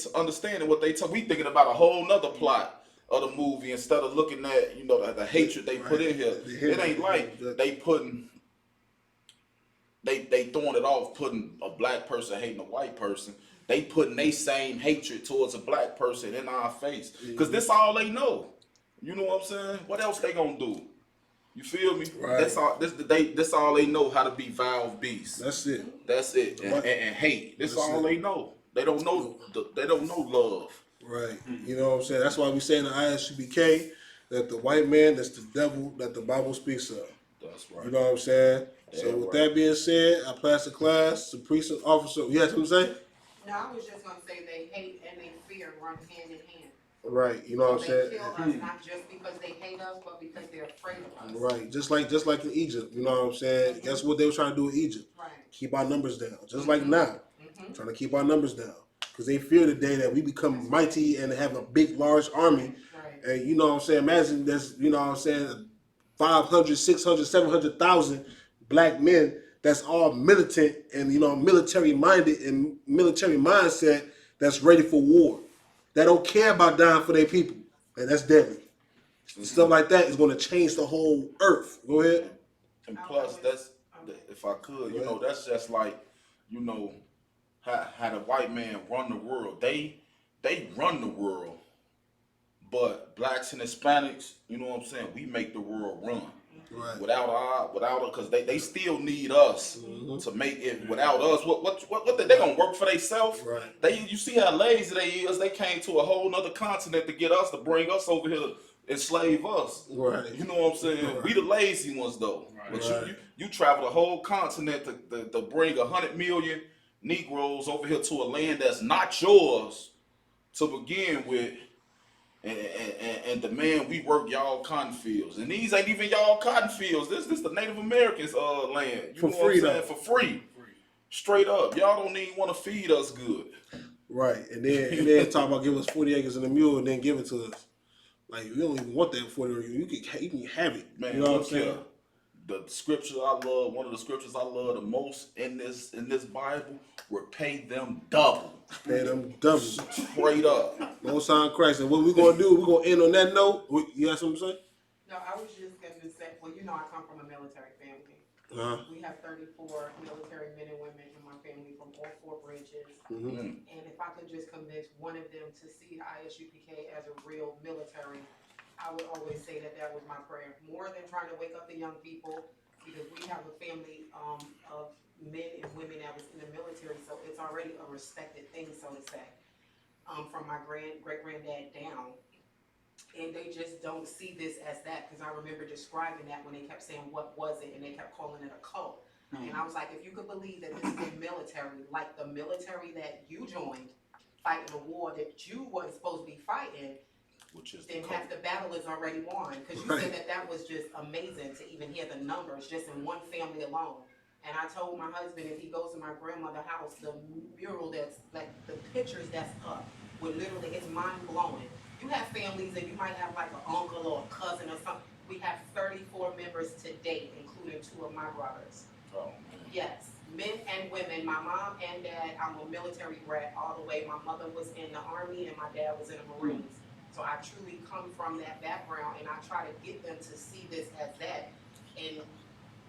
we thinking about a whole nother plot of the movie instead of looking at the hatred they put in here. It ain't like they throwing it off putting a black person hating a white person. They putting they same hatred towards a black person in our face because this all they know. You know what I'm saying? What else they gonna do? You feel me? Right. That's all. This all they know how to be vile beasts. That's it. That's it. And hate. This all they know. They don't know. They don't know love. Right. You know what I'm saying? That's why we say in the Isupk that the white man is the devil that the Bible speaks of. That's right. You know what I'm saying? So Yeah, with right. that being said, I pass the class to precinct officer. You had something to say? No, I was just gonna say they hate and they fear run hand in hand. Right. You know what I'm saying? They kill us not just because they hate us, but because they're afraid of us. Right. Just like in Egypt. You know what I'm saying? Guess what they were trying to do in Egypt? Right. Keep our numbers down. Just like now. Trying to keep our numbers down. Because they fear the day that we become mighty and have a big, large army. Right. And you know what I'm saying? Imagine there's, 500, 600, 700,000 black men that's all militant and, military minded and military mindset that's ready for war. That don't care about dying for their people. And that's deadly. Stuff like that is going to change the whole earth. Go ahead. And plus, if I could, that's just like, how the white man run the world. They run the world, but blacks and Hispanics, you know what I'm saying? We make the world run. Right. Without because they still need us to make it. Without us, what they gonna work for themselves? Right. You see how lazy they is. They came to a whole nother continent to get us to bring us over here to enslave us. Right. You know what I'm saying? Right. We the lazy ones though. Right. But you travel the whole continent to bring 100 million Negroes over here to a land that's not yours to begin with. And demand we work y'all cotton fields, and these ain't even y'all cotton fields. This the Native Americans' land. You for know free, what I'm saying? For free, straight up. Y'all don't even want to feed us good. Right, and then talk about give us 40 acres and a mule, and then give it to us. Like we don't even want that 40 acres. You can have it. Man, you know what I'm saying? The scripture I love, one of the scriptures I love the most in this Bible, repay them double. Pay them double. Straight up. No sign Christ. And what we're gonna do, we're gonna end on that note. You got something to say? No, I was just gonna say, well, I come from a military family. We have 34 military men and women in my family from all 4 branches. And if I could just convince one of them to see ISUPK as a real military, I would always say that was my prayer. More than trying to wake up the young people, because we have a family of men and women that was in the military, so it's already a respected thing, so to say, from my great-granddad down. And they just don't see this as that, because I remember describing that when they kept saying, what was it? And they kept calling it a cult. And I was like, if you could believe that this is a military, like the military that you joined, fighting a war that you wasn't supposed to be fighting, then half the battle is already won. Because you said that was just amazing to even hear the numbers just in one family alone. And I told my husband if he goes to my grandmother's house, the mural that's like the pictures that's up would literally, it's mind blowing. You have families and you might have like an uncle or a cousin or something. We have 34 members to date, including 2 of my brothers. Oh, yes, men and women. My mom and dad, I'm a military brat all the way. My mother was in the Army and my dad was in the Marines. So I truly come from that background, and I try to get them to see this as that, and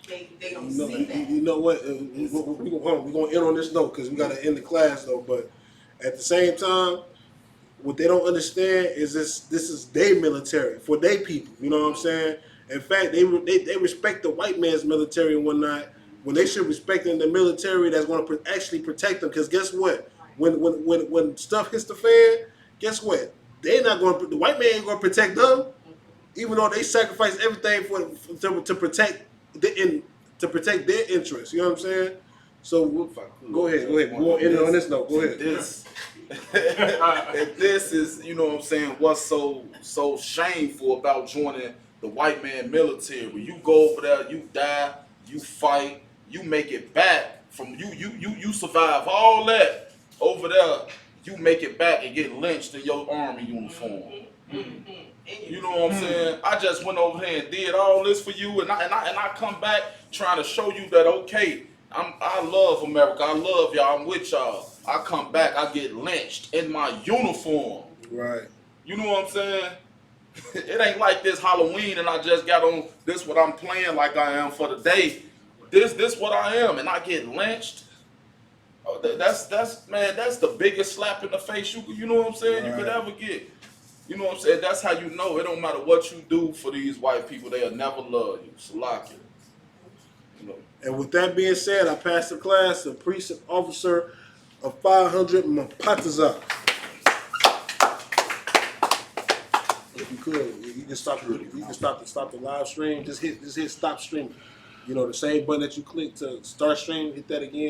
they don't see that. You know what? We're going to end on this note because we got to end the class, though. But at the same time, what they don't understand is this is their military for their people. You know what I'm saying? In fact, they respect the white man's military and whatnot when they should respect the military that's going to actually protect them. Because guess what? When stuff hits the fan, guess what? They're not going to. The white man ain't going to protect them, even though they sacrifice everything to protect their interests. You know what I'm saying? So go ahead. We'll end on this note. Go ahead. If this is, you know what I'm saying, what's so shameful about joining the white man military? You go over there, you die, you fight, you make it back from you survive all that over there. You make it back and get lynched in your army uniform. You know what I'm saying? I just went over here and did all this for you, and I come back trying to show you that okay, I love America, I love y'all, I'm with y'all. I come back, I get lynched in my uniform. Right. You know what I'm saying? It ain't like this Halloween and I just got on this what I'm playing like I am for the day. This what I am, and I get lynched. Oh, that's man, that's the biggest slap in the face you know what I'm saying, you could ever get. You know what I'm saying? That's how you know it don't matter what you do for these white people, they'll never love you. Salakia. You know. And with that being said, I passed the class of precinct officer of 500 Mapataza. If you could, you can stop the live stream. Just hit stop streaming. You know, the same button that you click to start stream, hit that again.